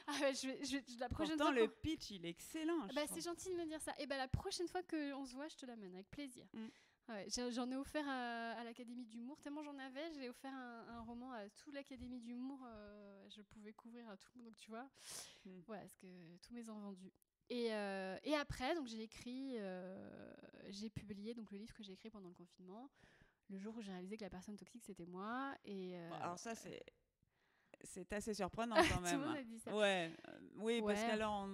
La prochaine Pourtant, fois le pitch, il est excellent. C'est gentil de me dire ça. Et la prochaine fois qu'on se voit, je te l'amène avec plaisir. Ouais, j'en ai offert à l'Académie d'humour. Tellement j'en avais, j'ai offert un roman à toute l'Académie d'humour. Je pouvais couvrir à tout le monde, donc tu vois. Voilà, parce que tous mes invendus. Et après, donc j'ai publié donc le livre que j'ai écrit pendant le confinement, le jour où j'ai réalisé que la personne toxique c'était moi. Alors ça c'est assez surprenant quand même. Tout le monde a dit ça. Oui, parce qu'alors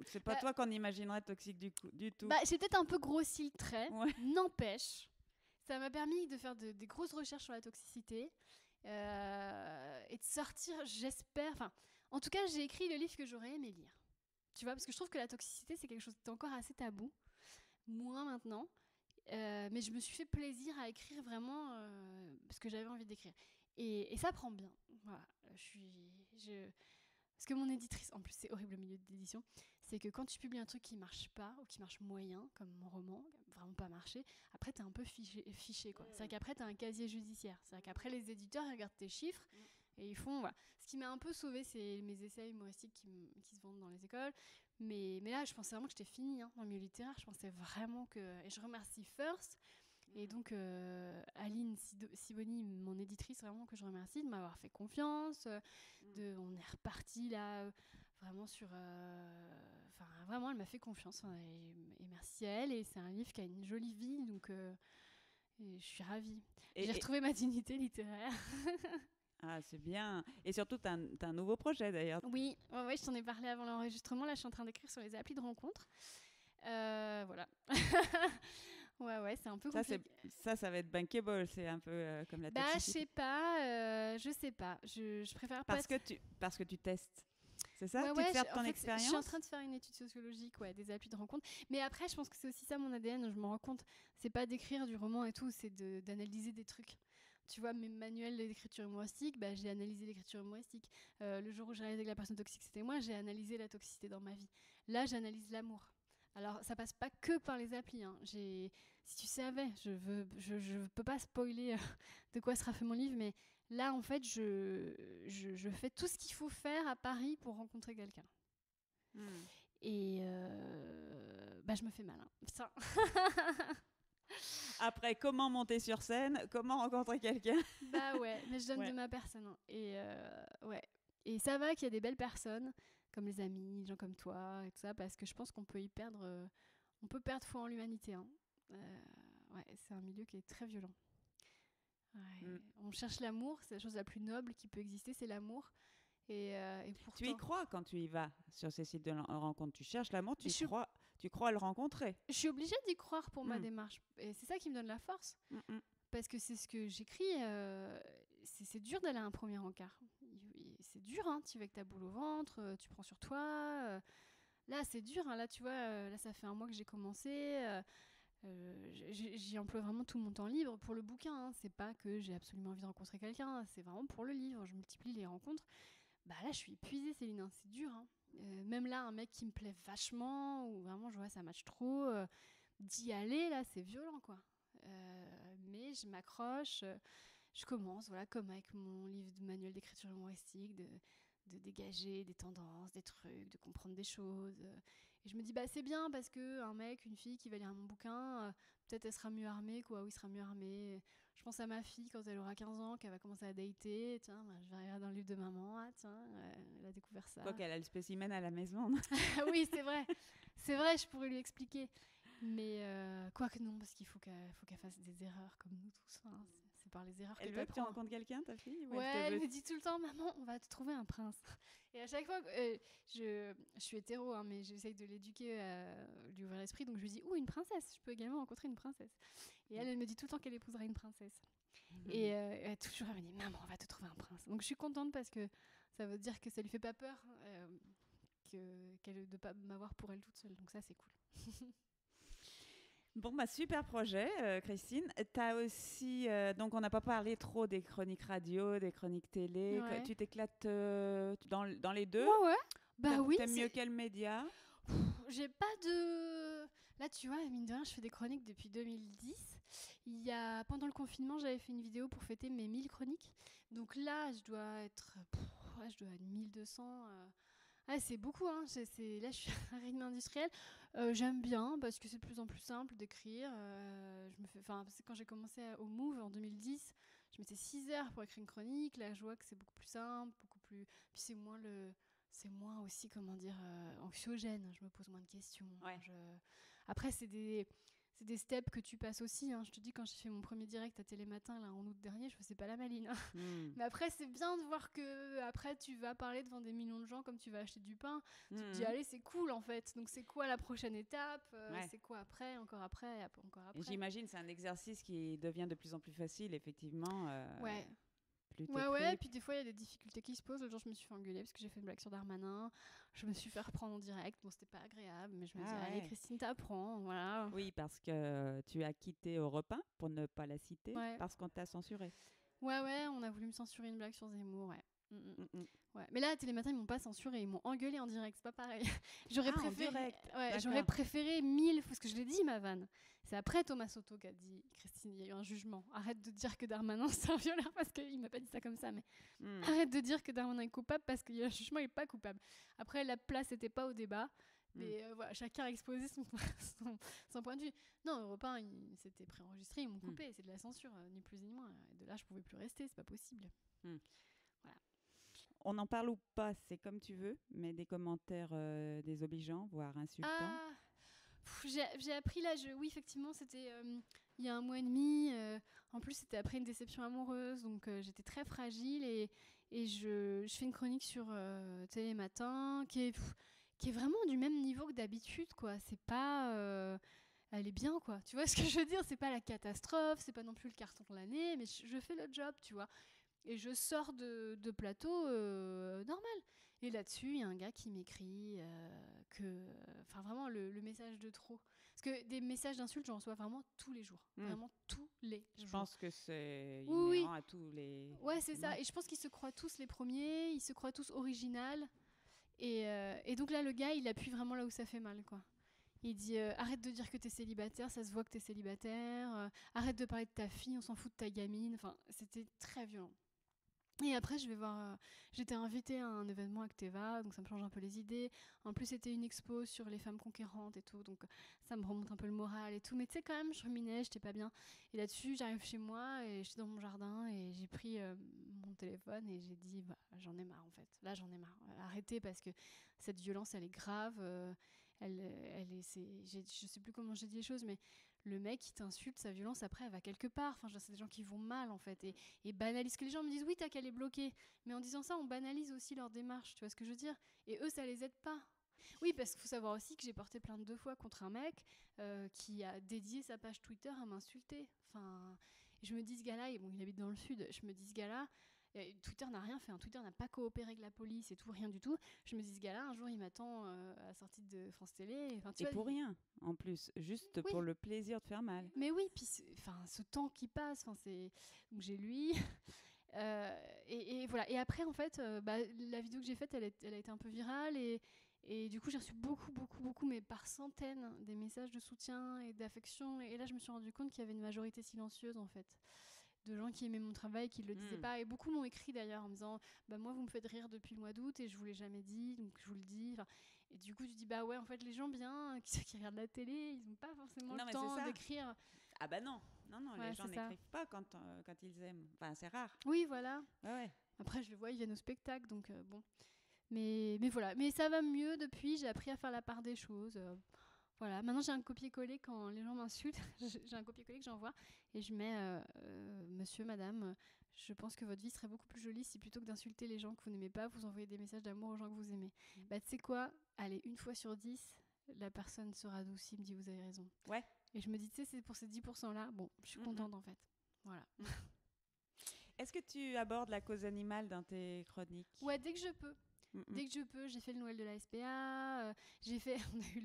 c'est pas toi qu'on imaginerait toxique du tout. J'ai peut-être un peu grossi le trait. N'empêche, ça m'a permis de faire des grosses recherches sur la toxicité et de sortir, j'espère. Enfin, en tout cas, j'ai écrit le livre que j'aurais aimé lire. Tu vois, parce que je trouve que la toxicité, c'est quelque chose d'encore assez tabou. Moins maintenant. Mais je me suis fait plaisir à écrire vraiment ce que j'avais envie d'écrire. Et ça prend bien. Voilà. Parce que mon éditrice, en plus c'est horrible le milieu d'édition, c'est que quand tu publies un truc qui marche pas ou qui marche moyen, comme mon roman, qui n'a vraiment pas marché, après t'es un peu fiché quoi. C'est vrai qu'après t'as un casier judiciaire. C'est vrai qu'après les éditeurs ils regardent tes chiffres et ils font voilà. Ce qui m'a un peu sauvée, c'est mes essais humoristiques qui se vendent dans les écoles. Mais là, je pensais vraiment que j'étais finie dans le milieu littéraire. Je pensais vraiment que... Et je remercie First et donc Aline Siboni, mon éditrice, vraiment que je remercie de m'avoir fait confiance. On est reparti là, vraiment sur... Enfin, vraiment, elle m'a fait confiance. Et merci à elle. Et c'est un livre qui a une jolie vie, donc et je suis ravie. J'ai retrouvé ma dignité littéraire. Ah, c'est bien. Et surtout, tu as un nouveau projet d'ailleurs. Oui, ouais, je t'en ai parlé avant l'enregistrement. Là, je suis en train d'écrire sur les applis de rencontres. Voilà. ouais, c'est un peu compliqué. Ça va être bankable. C'est un peu comme la toxicité. Je sais pas. Je préfère parce que tu testes. C'est ça, tu te sers de ton expérience. Je suis en train de faire une étude sociologique des applis de rencontre. Mais après, je pense que c'est aussi ça mon ADN. Je me rends compte. C'est pas d'écrire du roman et tout, c'est d'analyser des trucs. Tu vois, mes manuels d'écriture humoristique, j'ai analysé l'écriture humoristique. Le jour où j'ai réalisé que la personne toxique, c'était moi, j'ai analysé la toxicité dans ma vie. Là, j'analyse l'amour. Alors, ça passe pas que par les applis. Si tu savais, je peux pas spoiler de quoi sera fait mon livre, mais là, en fait, je fais tout ce qu'il faut faire à Paris pour rencontrer quelqu'un. Et je me fais mal. Putain. Après, comment monter sur scène, comment rencontrer quelqu'un. Ouais, mais je donne de ma personne. Et Et ça va qu'il y a des belles personnes, comme les amis, des gens comme toi, et tout ça, parce que je pense qu'on peut on peut perdre foi en l'humanité. C'est un milieu qui est très violent. On cherche l'amour, c'est la chose la plus noble qui peut exister, c'est l'amour. Et pourtant... Tu y crois quand tu y vas sur ces sites de rencontre, tu cherches l'amour, tu crois le rencontrer. Je suis obligée d'y croire pour ma démarche. Et c'est ça qui me donne la force. Parce que c'est ce que j'écris. C'est dur d'aller à un premier encart. C'est dur, tu vas avec ta boule au ventre, tu prends sur toi. Là, c'est dur. Là, tu vois, là, ça fait un mois que j'ai commencé. J'y emploie vraiment tout mon temps libre pour le bouquin. C'est pas que j'ai absolument envie de rencontrer quelqu'un. C'est vraiment pour le livre. Je multiplie les rencontres. Là, je suis épuisée, Céline. C'est dur. Même là, un mec qui me plaît vachement, ou vraiment, je vois, ça match trop, d'y aller, là, c'est violent, quoi. Mais je m'accroche, je commence, voilà, comme avec mon livre de manuel d'écriture humoristique, de dégager des tendances, des trucs, de comprendre des choses. Et je me dis, c'est bien parce qu'un mec, une fille qui va lire mon bouquin, peut-être elle sera mieux armée, quoi. Oui, il sera mieux armé. Je pense à ma fille quand elle aura 15 ans, qu'elle va commencer à dater. Tiens, je vais regarder dans le livre de maman. Ah, tiens, elle a découvert ça. Quoi qu'elle a le spécimen à la maison. Oui, c'est vrai. C'est vrai, je pourrais lui expliquer. Mais quoi que non, parce qu'il faut qu'elle fasse des erreurs comme nous tous. C'est par les erreurs elle veut que tu rencontres quelqu'un, ta fille? Elle me dit tout le temps, maman, on va te trouver un prince. Et à chaque fois, je suis hétéro, mais j'essaye de l'éduquer, lui ouvrir l'esprit. Donc je lui dis, une princesse, je peux également rencontrer une princesse. Et elle me dit tout le temps qu'elle épousera une princesse. Et toujours, elle me dit, maman, on va te trouver un prince. Donc je suis contente parce que ça veut dire que ça lui fait pas peur de ne pas m'avoir pour elle toute seule. Donc ça, c'est cool. Bon, super projet, Christine. Tu as aussi, donc on n'a pas parlé trop des chroniques radio, des chroniques télé. Ouais. Tu t'éclates dans les deux? Ouais. Oui. T'aimes mieux quel média? J'ai pas de... Là, tu vois, mine de rien, je fais des chroniques depuis 2010. Pendant le confinement, j'avais fait une vidéo pour fêter mes 1000 chroniques. Donc là, je dois être 1200... c'est beaucoup, là je suis à un rythme industriel. J'aime bien parce que c'est de plus en plus simple d'écrire. Quand j'ai commencé au Move en 2010, je mettais 6 heures pour écrire une chronique. Là, je vois que c'est beaucoup plus simple, puis c'est moins aussi, anxiogène. Je me pose moins de questions. Ouais. Après, c'est des steps que tu passes aussi. Je te dis, quand j'ai fait mon premier direct à Télématin là, en août dernier, je faisais pas la maline. Mais après, c'est bien de voir que après tu vas parler devant des millions de gens comme tu vas acheter du pain. Tu te dis, allez, c'est cool en fait. Donc, c'est quoi la prochaine étape? C'est quoi après? Encore après? Et j'imagine c'est un exercice qui devient de plus en plus facile, effectivement. Ouais. Et puis des fois il y a des difficultés qui se posent. L'autre jour, je me suis fait engueuler parce que j'ai fait une blague sur Darmanin. Je me suis fait reprendre en direct. Bon, c'était pas agréable, mais je me dis, allez, Christine, t'apprends, voilà. Oui, parce que tu as quitté Europe 1 pour ne pas la citer, parce qu'on t'a censuré. Ouais, on a voulu me censurer une blague sur Zemmour, Ouais. Mais là, Télématin, ils m'ont pas censuré, ils m'ont engueulé en direct, c'est pas pareil. En direct. J'aurais préféré 1000, parce que je l'ai dit, ma vanne. C'est après Thomas Soto qui a dit, Christine, il y a eu un jugement. Arrête de dire que Darmanin, c'est un violeur, parce qu'il m'a pas dit ça comme ça, mais arrête de dire que Darmanin est coupable, parce qu'il y a un jugement, il est pas coupable. Après, la place n'était pas au débat. Mais voilà, chacun a exposé son point de vue. Non, Europe 1, c'était préenregistré, ils m'ont coupé. C'est de la censure, ni plus ni moins. Et de là, je pouvais plus rester, c'est pas possible. Voilà. On en parle ou pas, c'est comme tu veux, mais des commentaires désobligeants, voire insultants. J'ai appris là, oui, effectivement, c'était il y a 1 mois et demi. En plus, c'était après une déception amoureuse, donc j'étais très fragile. Et je fais une chronique sur Télématin qui est vraiment du même niveau que d'habitude, quoi. C'est pas... elle est bien, quoi. Tu vois ce que je veux dire? C'est pas la catastrophe, c'est pas non plus le carton de l'année, mais je fais le job, tu vois. Et je sors de plateau normal. Et là-dessus, il y a un gars qui m'écrit Enfin, vraiment, le message de trop. Parce que des messages d'insultes, j'en reçois vraiment tous les jours. Vraiment tous les jours. Je pense que c'est inhérent à tous les... Ouais, c'est ça. Et je pense qu'ils se croient tous les premiers, ils se croient tous original. Et donc là, le gars, il appuie vraiment là où ça fait mal, quoi. Il dit arrête de dire que t'es célibataire, ça se voit que t'es célibataire. Arrête de parler de ta fille, on s'en fout de ta gamine. Enfin, c'était très violent. Et après, je vais voir. J'étais invitée à un événement avec Teva, donc ça me change un peu les idées. En plus, c'était une expo sur les femmes conquérantes et tout, donc ça me remonte un peu le moral et tout. Mais tu sais, quand même, je ruminais, j'étais pas bien. Et là-dessus, j'arrive chez moi et j'étais dans mon jardin et j'ai pris mon téléphone et j'ai dit j'en ai marre en fait. Là, j'en ai marre. Arrêtez parce que cette violence, elle est grave. Je sais plus comment j'ai dit les choses, mais le mec qui t'insulte, sa violence après elle va quelque part. Enfin, c'est des gens qui vont mal en fait et banalisent. Que les gens me disent oui, t'as qu'à les bloquer, mais en disant ça, on banalise aussi leur démarche. Tu vois ce que je veux dire? Et eux, ça les aide pas. Oui, parce qu'il faut savoir aussi que j'ai porté plainte 2 fois contre un mec qui a dédié sa page Twitter à m'insulter. Enfin, je me dis ce gars-là, bon, il habite dans le sud. Je me dis ce gars-là. Twitter n'a rien fait, Twitter n'a pas coopéré avec la police et tout, rien du tout. Je me dis ce gars-là, un jour il m'attend à la sortie de France Télé. Et pour rien, en plus, juste pour le plaisir de faire mal. Mais oui, puis ce temps qui passe, donc j'ai lui. Et voilà. Et après, en fait, la vidéo que j'ai faite, elle a été un peu virale et du coup, j'ai reçu beaucoup, mais par centaines, des messages de soutien et d'affection. Et là, je me suis rendu compte qu'il y avait une majorité silencieuse, en fait, de gens qui aimaient mon travail, qui ne le disaient pas. Et beaucoup m'ont écrit d'ailleurs en me disant moi, vous me faites rire depuis le mois d'août et je ne vous l'ai jamais dit, donc je vous le dis. Et du coup, tu dis ouais, en fait, les gens bien, qui regardent la télé, ils n'ont pas forcément le temps d'écrire. Ah bah non, les gens n'écrivent pas quand ils aiment. Enfin, c'est rare. Oui, voilà. Ouais. Après, je le vois, ils viennent au spectacle, donc bon. Mais voilà. Mais ça va mieux depuis, j'ai appris à faire la part des choses. Voilà, maintenant j'ai un copier-coller quand les gens m'insultent. J'ai un copier-coller que j'envoie et je mets monsieur, madame, je pense que votre vie serait beaucoup plus jolie si plutôt que d'insulter les gens que vous n'aimez pas, vous envoyez des messages d'amour aux gens que vous aimez. Tu sais quoi? Allez, 1 fois sur 10, la personne se radoucit, me dit vous avez raison. Ouais. Et je me dis, tu sais, c'est pour ces 10%-là, bon, je suis contente en fait. Voilà. Est-ce que tu abordes la cause animale dans tes chroniques? Ouais, dès que je peux. Dès que je peux, j'ai fait le Noël de la SPA, on a eu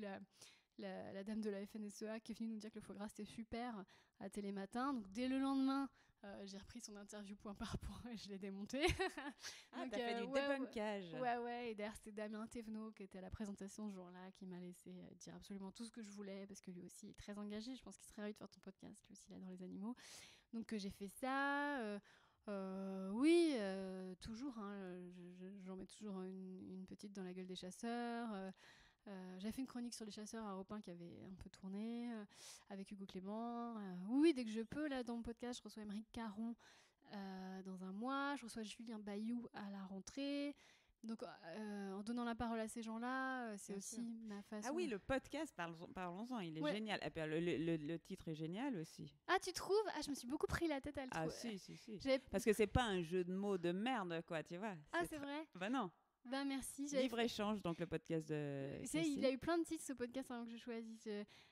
la dame de la FNSEA qui est venue nous dire que le foie gras c'était super à Télématin. Donc dès le lendemain, j'ai repris son interview point par point et je l'ai démonté. Donc, t'as fait du débunkage. Ouais. Et derrière, c'était Damien Thévenot qui était à la présentation ce jour-là, qui m'a laissé dire absolument tout ce que je voulais parce que lui aussi est très engagé. Je pense qu'il serait ravi de faire ton podcast, lui aussi, il adore les animaux. Donc j'ai fait ça. Oui, toujours. J'en mets toujours une petite dans la gueule des chasseurs. J'avais fait une chronique sur les chasseurs à Europe 1 qui avait un peu tourné avec Hugo Clément. Oui, dès que je peux, là, dans mon podcast, je reçois Émeric Caron dans 1 mois. Je reçois Julien Bayou à la rentrée. Donc, en donnant la parole à ces gens-là, c'est aussi ma façon... Ah oui, le podcast, parlons-en, il est génial. Et puis, le titre est génial aussi. Ah, tu trouves? Ah, je me suis beaucoup pris la tête à le trouver. Si. Parce que c'est pas un jeu de mots de merde, quoi, tu vois. Ah, c'est vrai? Bah non. Bah merci. Livre-échange, donc le podcast de... Il a eu plein de titres, ce podcast, avant que je choisisse.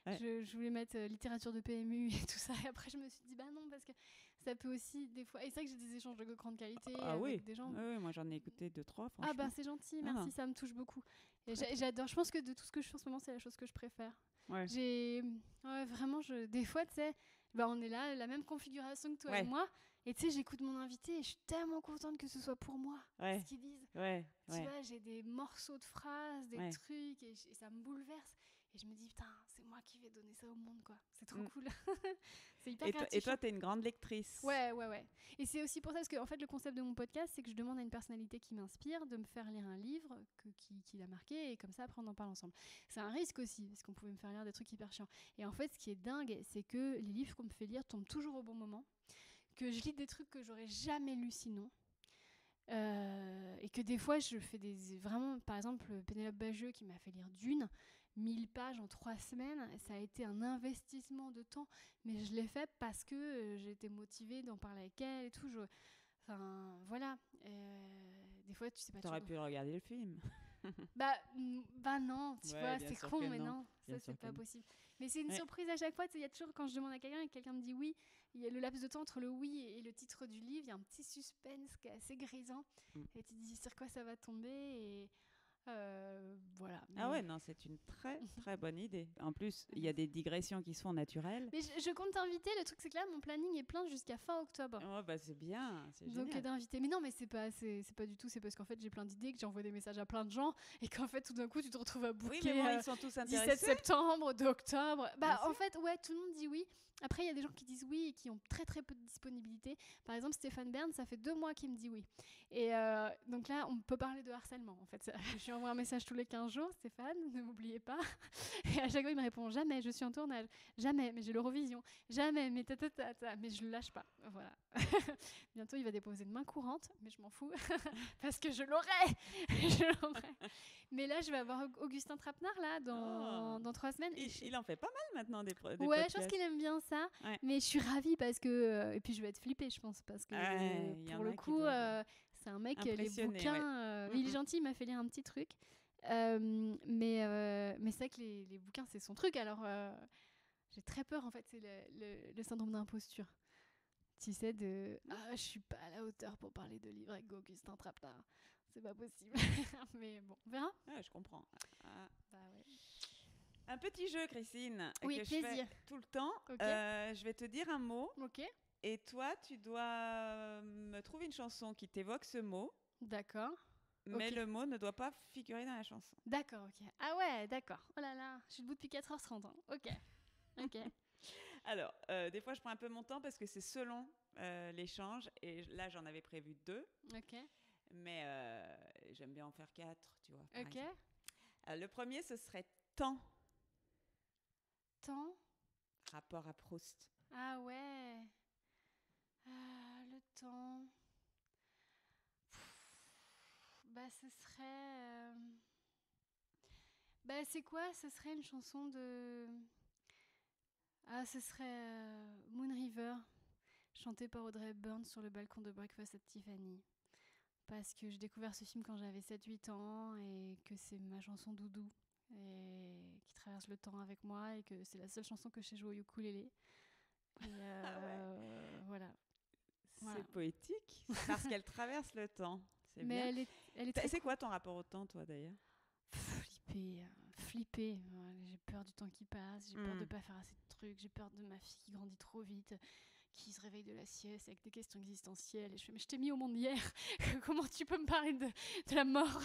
Je voulais mettre littérature de PMU et tout ça. Et après, je me suis dit, bah non, parce que ça peut aussi, des fois... Et c'est vrai que j'ai des échanges de grande qualité avec des gens. Oui, moi j'en ai écouté 2-3, franchement. Ah bah c'est gentil, merci, ça me touche beaucoup. Et j'adore, je pense que de tout ce que je fais en ce moment, c'est la chose que je préfère. Ouais. Vraiment, des fois, tu sais, on est là, la même configuration que toi et moi. Et tu sais, j'écoute mon invité et je suis tellement contente que ce soit pour moi, Ouais. ce qu'ils disent. Ouais. Tu vois, j'ai des morceaux de phrases, des trucs, et ça me bouleverse. Et je me dis, putain, c'est moi qui vais donner ça au monde, quoi. C'est trop cool. C'est hyper gratifiant. Et toi, t'es une grande lectrice. Ouais. Et c'est aussi pour ça, parce que en fait, le concept de mon podcast, c'est que je demande à une personnalité qui m'inspire de me faire lire un livre qui l'a marqué, et comme ça, après, on en parle ensemble. C'est un risque aussi, parce qu'on pouvait me faire lire des trucs hyper chiants. Et en fait, ce qui est dingue, c'est que les livres qu'on me fait lire tombent toujours au bon moment, que je lis des trucs que j'aurais jamais lus sinon. Et que des fois je fais vraiment, par exemple Pénélope Bagieux qui m'a fait lire Dune, 1000 pages en 3 semaines, ça a été un investissement de temps, mais je l'ai fait parce que j'étais motivée d'en parler avec elle et tout. Enfin voilà, des fois tu sais pas. T'aurais pu regarder le film. Bah non, tu vois, c'est con, mais non, bien ça c'est pas possible. Mais c'est une surprise à chaque fois. Il y a toujours, quand je demande à quelqu'un et quelqu'un me dit oui, il y a le laps de temps entre le oui et le titre du livre, il y a un petit suspense qui est assez grisant. Et tu te dis sur quoi ça va tomber et voilà. Ah ouais, non, c'est une très très bonne idée. En plus, il y a des digressions qui se font naturelles. Mais je compte t'inviter. Le truc, c'est que là, mon planning est plein jusqu'à fin octobre. Oh, bah c'est bien, c'est donc génial. D'inviter. Mais non, mais c'est pas du tout. C'est parce qu'en fait, j'ai plein d'idées, que j'envoie des messages à plein de gens et qu'en fait, tout d'un coup, tu te retrouves à booker. Oui, mais bon, ils sont tous intéressés. 17 septembre, d'octobre. Bah, en fait, ouais, tout le monde dit oui. Après, il y a des gens qui disent oui et qui ont très très peu de disponibilité. Par exemple, Stéphane Bern, ça fait 2 mois qu'il me dit oui. Et donc là, on peut parler de harcèlement. En fait, je lui envoie un message tous les 15 jours, Stéphane, ne m'oubliez pas. Et à chaque fois, il me répond jamais, je suis en tournage. Jamais, mais j'ai l'Eurovision. Jamais, mais mais je le lâche pas. Voilà. Bientôt, il va déposer une main courante, mais je m'en fous parce que je l'aurai. Mais là, je vais avoir Augustin Trapenard là dans 3 semaines. Il en fait pas mal maintenant des ouais, podcasts. je pense qu'il aime bien ça. Ouais. Mais je suis ravie parce que et puis je vais être flippée, je pense, parce que pour le coup, c'est un mec, les bouquins. Il est gentil, il m'a fait lire un petit truc. Mais c'est vrai que les bouquins, c'est son truc. Alors, j'ai très peur, en fait, c'est le syndrome d'imposture. Tu sais, je suis pas à la hauteur pour parler de livres avec Augustin Trapenard. C'est pas possible. Mais bon, on verra. Ouais, je comprends. Bah ouais. Un petit jeu, Christine, oui, que plaisir. je fais tout le temps. Okay. Je vais te dire un mot. Ok. Et toi, tu dois me trouver une chanson qui t'évoque ce mot. D'accord. Mais le mot ne doit pas figurer dans la chanson. D'accord, ok. Ah ouais, d'accord. Oh là là, je suis debout depuis 4h30. Hein. Ok. Alors, des fois, je prends un peu mon temps parce que c'est selon l'échange. Et là, j'en avais prévu 2. Ok. Mais j'aime bien en faire 4, tu vois. Ok. Le premier, ce serait temps. Temps. Rapport à Proust. Ah ouais. Le temps. Bah, ce serait... Bah, c'est quoi? Ce serait une chanson de... Ah, ce serait Moon River, chantée par Audrey Hepburn sur le balcon de Breakfast at Tiffany. Parce que j'ai découvert ce film quand j'avais 7-8 ans et que c'est ma chanson doudou et qui traverse le temps avec moi et que c'est la seule chanson que je sais jouer au ukulélé. Et voilà. C'est poétique parce qu'elle traverse le temps. C'est mais bien. Elle est très... C'est quoi ton rapport au temps, toi, d'ailleurs? Flipper. J'ai peur du temps qui passe, j'ai peur de pas faire assez de trucs, j'ai peur de ma fille qui grandit trop vite, qui se réveille de la sieste avec des questions existentielles. Et je fais, mais je t'ai mis au monde hier, comment tu peux me parler de la mort?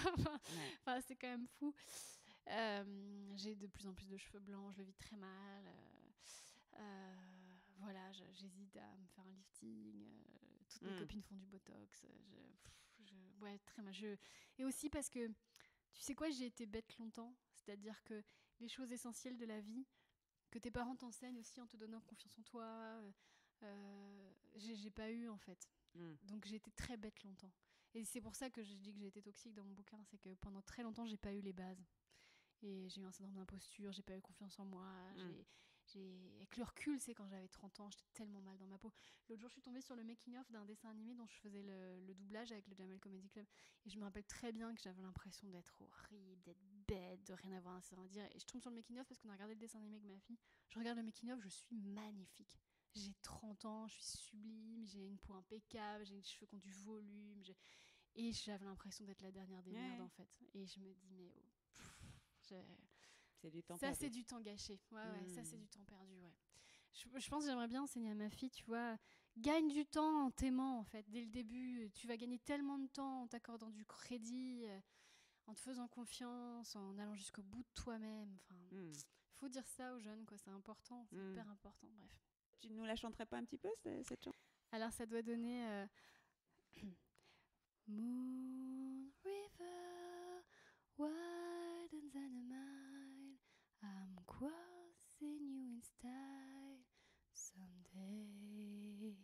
Enfin, c'est quand même fou. J'ai de plus en plus de cheveux blancs, je le vis très mal. Voilà, j'hésite à me faire un lifting. Toutes mes copines font du botox. Ouais, très mal. Et aussi parce que, tu sais quoi, j'ai été bête longtemps. C'est-à-dire que les choses essentielles de la vie, que tes parents t'enseignent aussi en te donnant confiance en toi, j'ai pas eu en fait. Donc j'ai été très bête longtemps. Et c'est pour ça que je dis que j'ai été toxique dans mon bouquin. C'est que pendant très longtemps, j'ai pas eu les bases. Et j'ai eu un syndrome d'imposture, j'ai pas eu confiance en moi. Avec le recul, c'est quand j'avais 30 ans, j'étais tellement mal dans ma peau. L'autre jour, je suis tombée sur le making-of d'un dessin animé dont je faisais le doublage avec le Jamel Comedy Club. Et je me rappelle très bien que j'avais l'impression d'être horrible, d'être bête, de rien avoir à dire. Et je tombe sur le making-of parce qu'on a regardé le dessin animé avec ma fille. Je regarde le making-of, je suis magnifique. J'ai 30 ans, je suis sublime, j'ai une peau impeccable, j'ai les cheveux qui ont du volume. Et j'avais l'impression d'être la dernière des merdes, en fait. Et je me dis, mais c'est du temps perdu. Ça, c'est du temps gâché. Ouais, ça, c'est du temps perdu, ouais. Je pense que j'aimerais bien enseigner à ma fille, tu vois, gagne du temps en t'aimant, en fait, dès le début. Tu vas gagner tellement de temps en t'accordant du crédit, en te faisant confiance, en allant jusqu'au bout de toi-même. Enfin, faut dire ça aux jeunes, quoi. C'est important, c'est hyper important. Bref. Tu nous la chanterais pas un petit peu, cette chanson? Alors, ça doit donner Moon River, wider than a mile, I'm crossing you in style someday.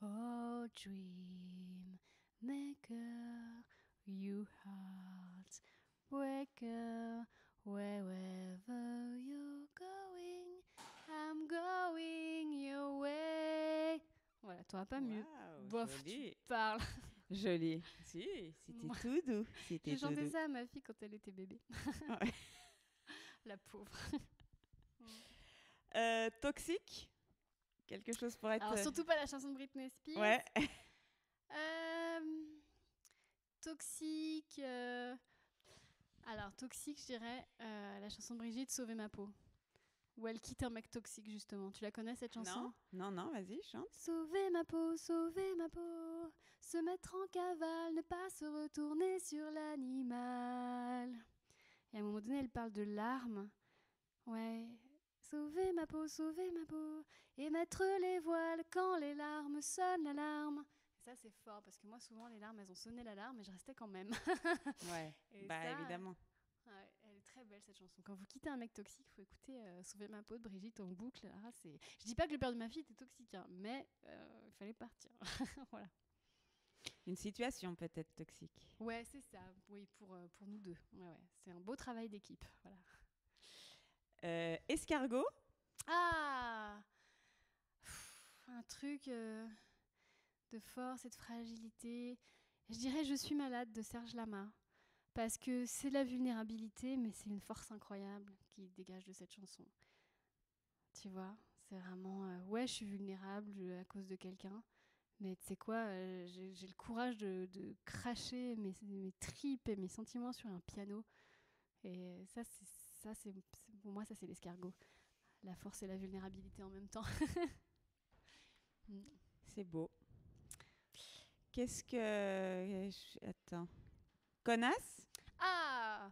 Oh, dream maker, you heart breaker, wherever you're going, I'm going your way. Voilà, t'auras pas mieux. Bof, joli. tu parles. Joli. Si, c'était tout doux. J'ai chanté ça à ma fille quand elle était bébé. Ouais. La pauvre. Toxique? Quelque chose pour être... Alors, surtout pas la chanson de Britney Spears. Ouais. Toxique. Alors, toxique, je dirais la chanson de Brigitte, Sauver ma peau. Où elle quitte un mec toxique, justement. Tu la connais, cette chanson? Non, vas-y, chante. Sauver ma peau, se mettre en cavale, ne pas se retourner sur l'animal. Et à un moment donné, elle parle de larmes. Ouais. Sauver ma peau, et mettre les voiles quand les larmes sonnent l'alarme. Et ça, c'est fort, parce que moi, souvent, les larmes, elles ont sonné l'alarme, mais je restais quand même. Ouais, évidemment. Ouais, elle est très belle, cette chanson. Quand vous quittez un mec toxique, il faut écouter Sauver ma peau de Brigitte en boucle. Ah, je dis pas que le père de ma fille était toxique, hein, mais il fallait partir. Voilà. Une situation peut-être toxique. Ouais, c'est ça. Oui, pour nous deux. Ouais. C'est un beau travail d'équipe. Voilà. Escargot? Ah, un truc de force et de fragilité. Je dirais Je suis malade de Serge Lama. Parce que c'est de la vulnérabilité, mais c'est une force incroyable qui dégage de cette chanson. Tu vois, c'est vraiment... ouais, je suis vulnérable à cause de quelqu'un. Mais tu sais quoi, j'ai le courage de cracher mes tripes et mes sentiments sur un piano. Et ça, pour moi, ça, c'est l'escargot. La force et la vulnérabilité en même temps. C'est beau. Qu'est-ce que... Attends. Connasse? Ah,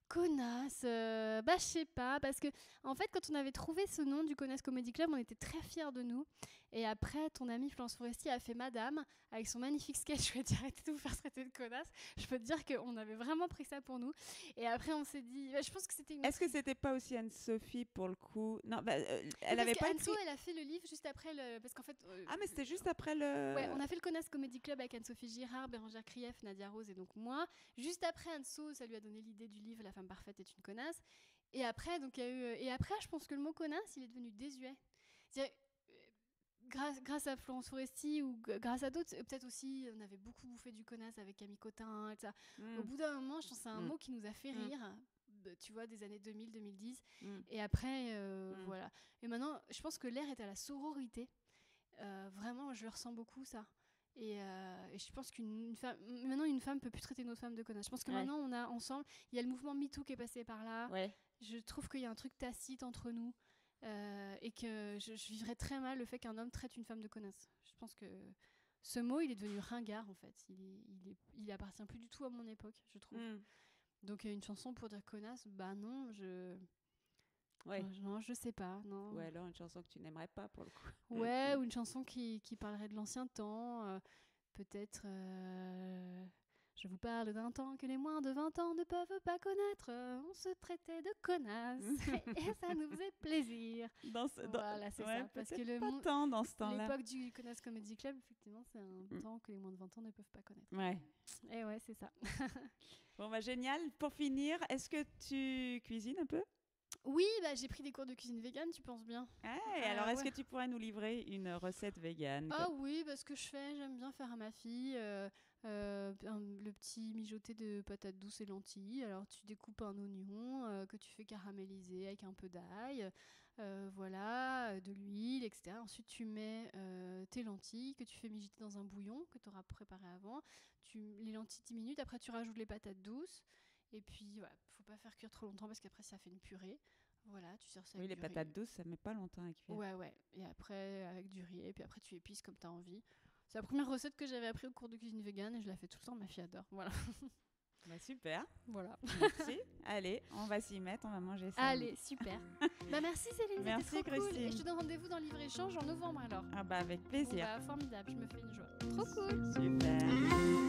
Connasse, je sais pas, parce que en fait, quand on avait trouvé ce nom du Connasse Comedy Club, on était très fiers de nous. Et après, ton ami Florence Foresti a fait Madame avec son magnifique sketch. Je vais dire, arrêtez de vous faire traiter de connasse. Je peux te dire qu'on avait vraiment pris ça pour nous. Et après, on s'est dit, je pense que c'était une. Est-ce que c'était pas aussi Anne-Sophie pour le coup? Non, elle avait pas écrit. Elle a fait le livre juste après le. Parce qu'en fait. Ah, mais c'était juste après le. Ouais, on a fait le Connasse Comedy Club avec Anne-Sophie Girard, Bérangère Krief, Nadia Rose et donc moi. Juste après, Anne-So, ça lui a donné l'idée du livre La femme parfaite est une connasse. Et après, donc, il y a eu. Et après, je pense que le mot connasse, il est devenu désuet. C'est-à-dire, grâce à Florence Foresti ou grâce à d'autres, peut-être aussi, on avait beaucoup bouffé du connasse avec Camille Cotin et tout ça. Au bout d'un moment, je pense que c'est un mot qui nous a fait rire, tu vois, des années 2000-2010. Et après, voilà. Et maintenant, je pense que l'air est à la sororité. Vraiment, je le ressens beaucoup, ça. Et je pense maintenant, une femme peut plus traiter une autre femme de connasse. Je pense que maintenant, on a ensemble, il y a le mouvement MeToo qui est passé par là. Ouais. Je trouve qu'il y a un truc tacite entre nous. Et que je vivrais très mal le fait qu'un homme traite une femme de connasse. Je pense que ce mot, il est devenu ringard, en fait. Il appartient plus du tout à mon époque, je trouve. Donc, une chanson pour dire connasse, bah non, non, je sais pas. Non. Ou alors une chanson que tu n'aimerais pas, pour le coup. Ouais, ou une chanson qui parlerait de l'ancien temps. Peut-être... Je vous parle d'un temps que les moins de 20 ans ne peuvent pas connaître. On se traitait de connasse et ça nous faisait plaisir. Voilà, c'est ça. Parce que le pas tant dans ce temps-là. L'époque du Connasse Comedy Club, effectivement, c'est un temps que les moins de 20 ans ne peuvent pas connaître. Ouais. Et ouais, c'est ça. Bon, génial. Pour finir, est-ce que tu cuisines un peu? Oui, j'ai pris des cours de cuisine végane, tu penses bien. Alors, est-ce que tu pourrais nous livrer une recette végane? Ah oui, parce que j'aime bien faire à ma fille le petit mijoté de patates douces et lentilles. Alors, tu découpes un oignon que tu fais caraméliser avec un peu d'ail, voilà, de l'huile, etc. Ensuite, tu mets tes lentilles que tu fais mijoter dans un bouillon que tu auras préparé avant. Les lentilles 10 minutes, après tu rajoutes les patates douces. Et puis, voilà, faut pas faire cuire trop longtemps parce qu'après, ça fait une purée. Voilà, tu sers ça Oui, avec les du patates riz. douces, ça met pas longtemps à cuire. Ouais. Et après, avec du riz. Et puis après, tu épices comme tu as envie. C'est la première recette que j'avais appris au cours de cuisine végane et je la fais tout le temps. Ma fille adore. Voilà. Bah, super, Voilà. merci. Allez, on va s'y mettre, on va manger ça. Allez, super. Bah merci Céline, c'était Merci, trop cool. Christine. Et je te donne rendez-vous dans Livre-Échange en novembre alors. Ah bah avec Bon, plaisir. bah, formidable, je me fais une joie. Trop cool. Super.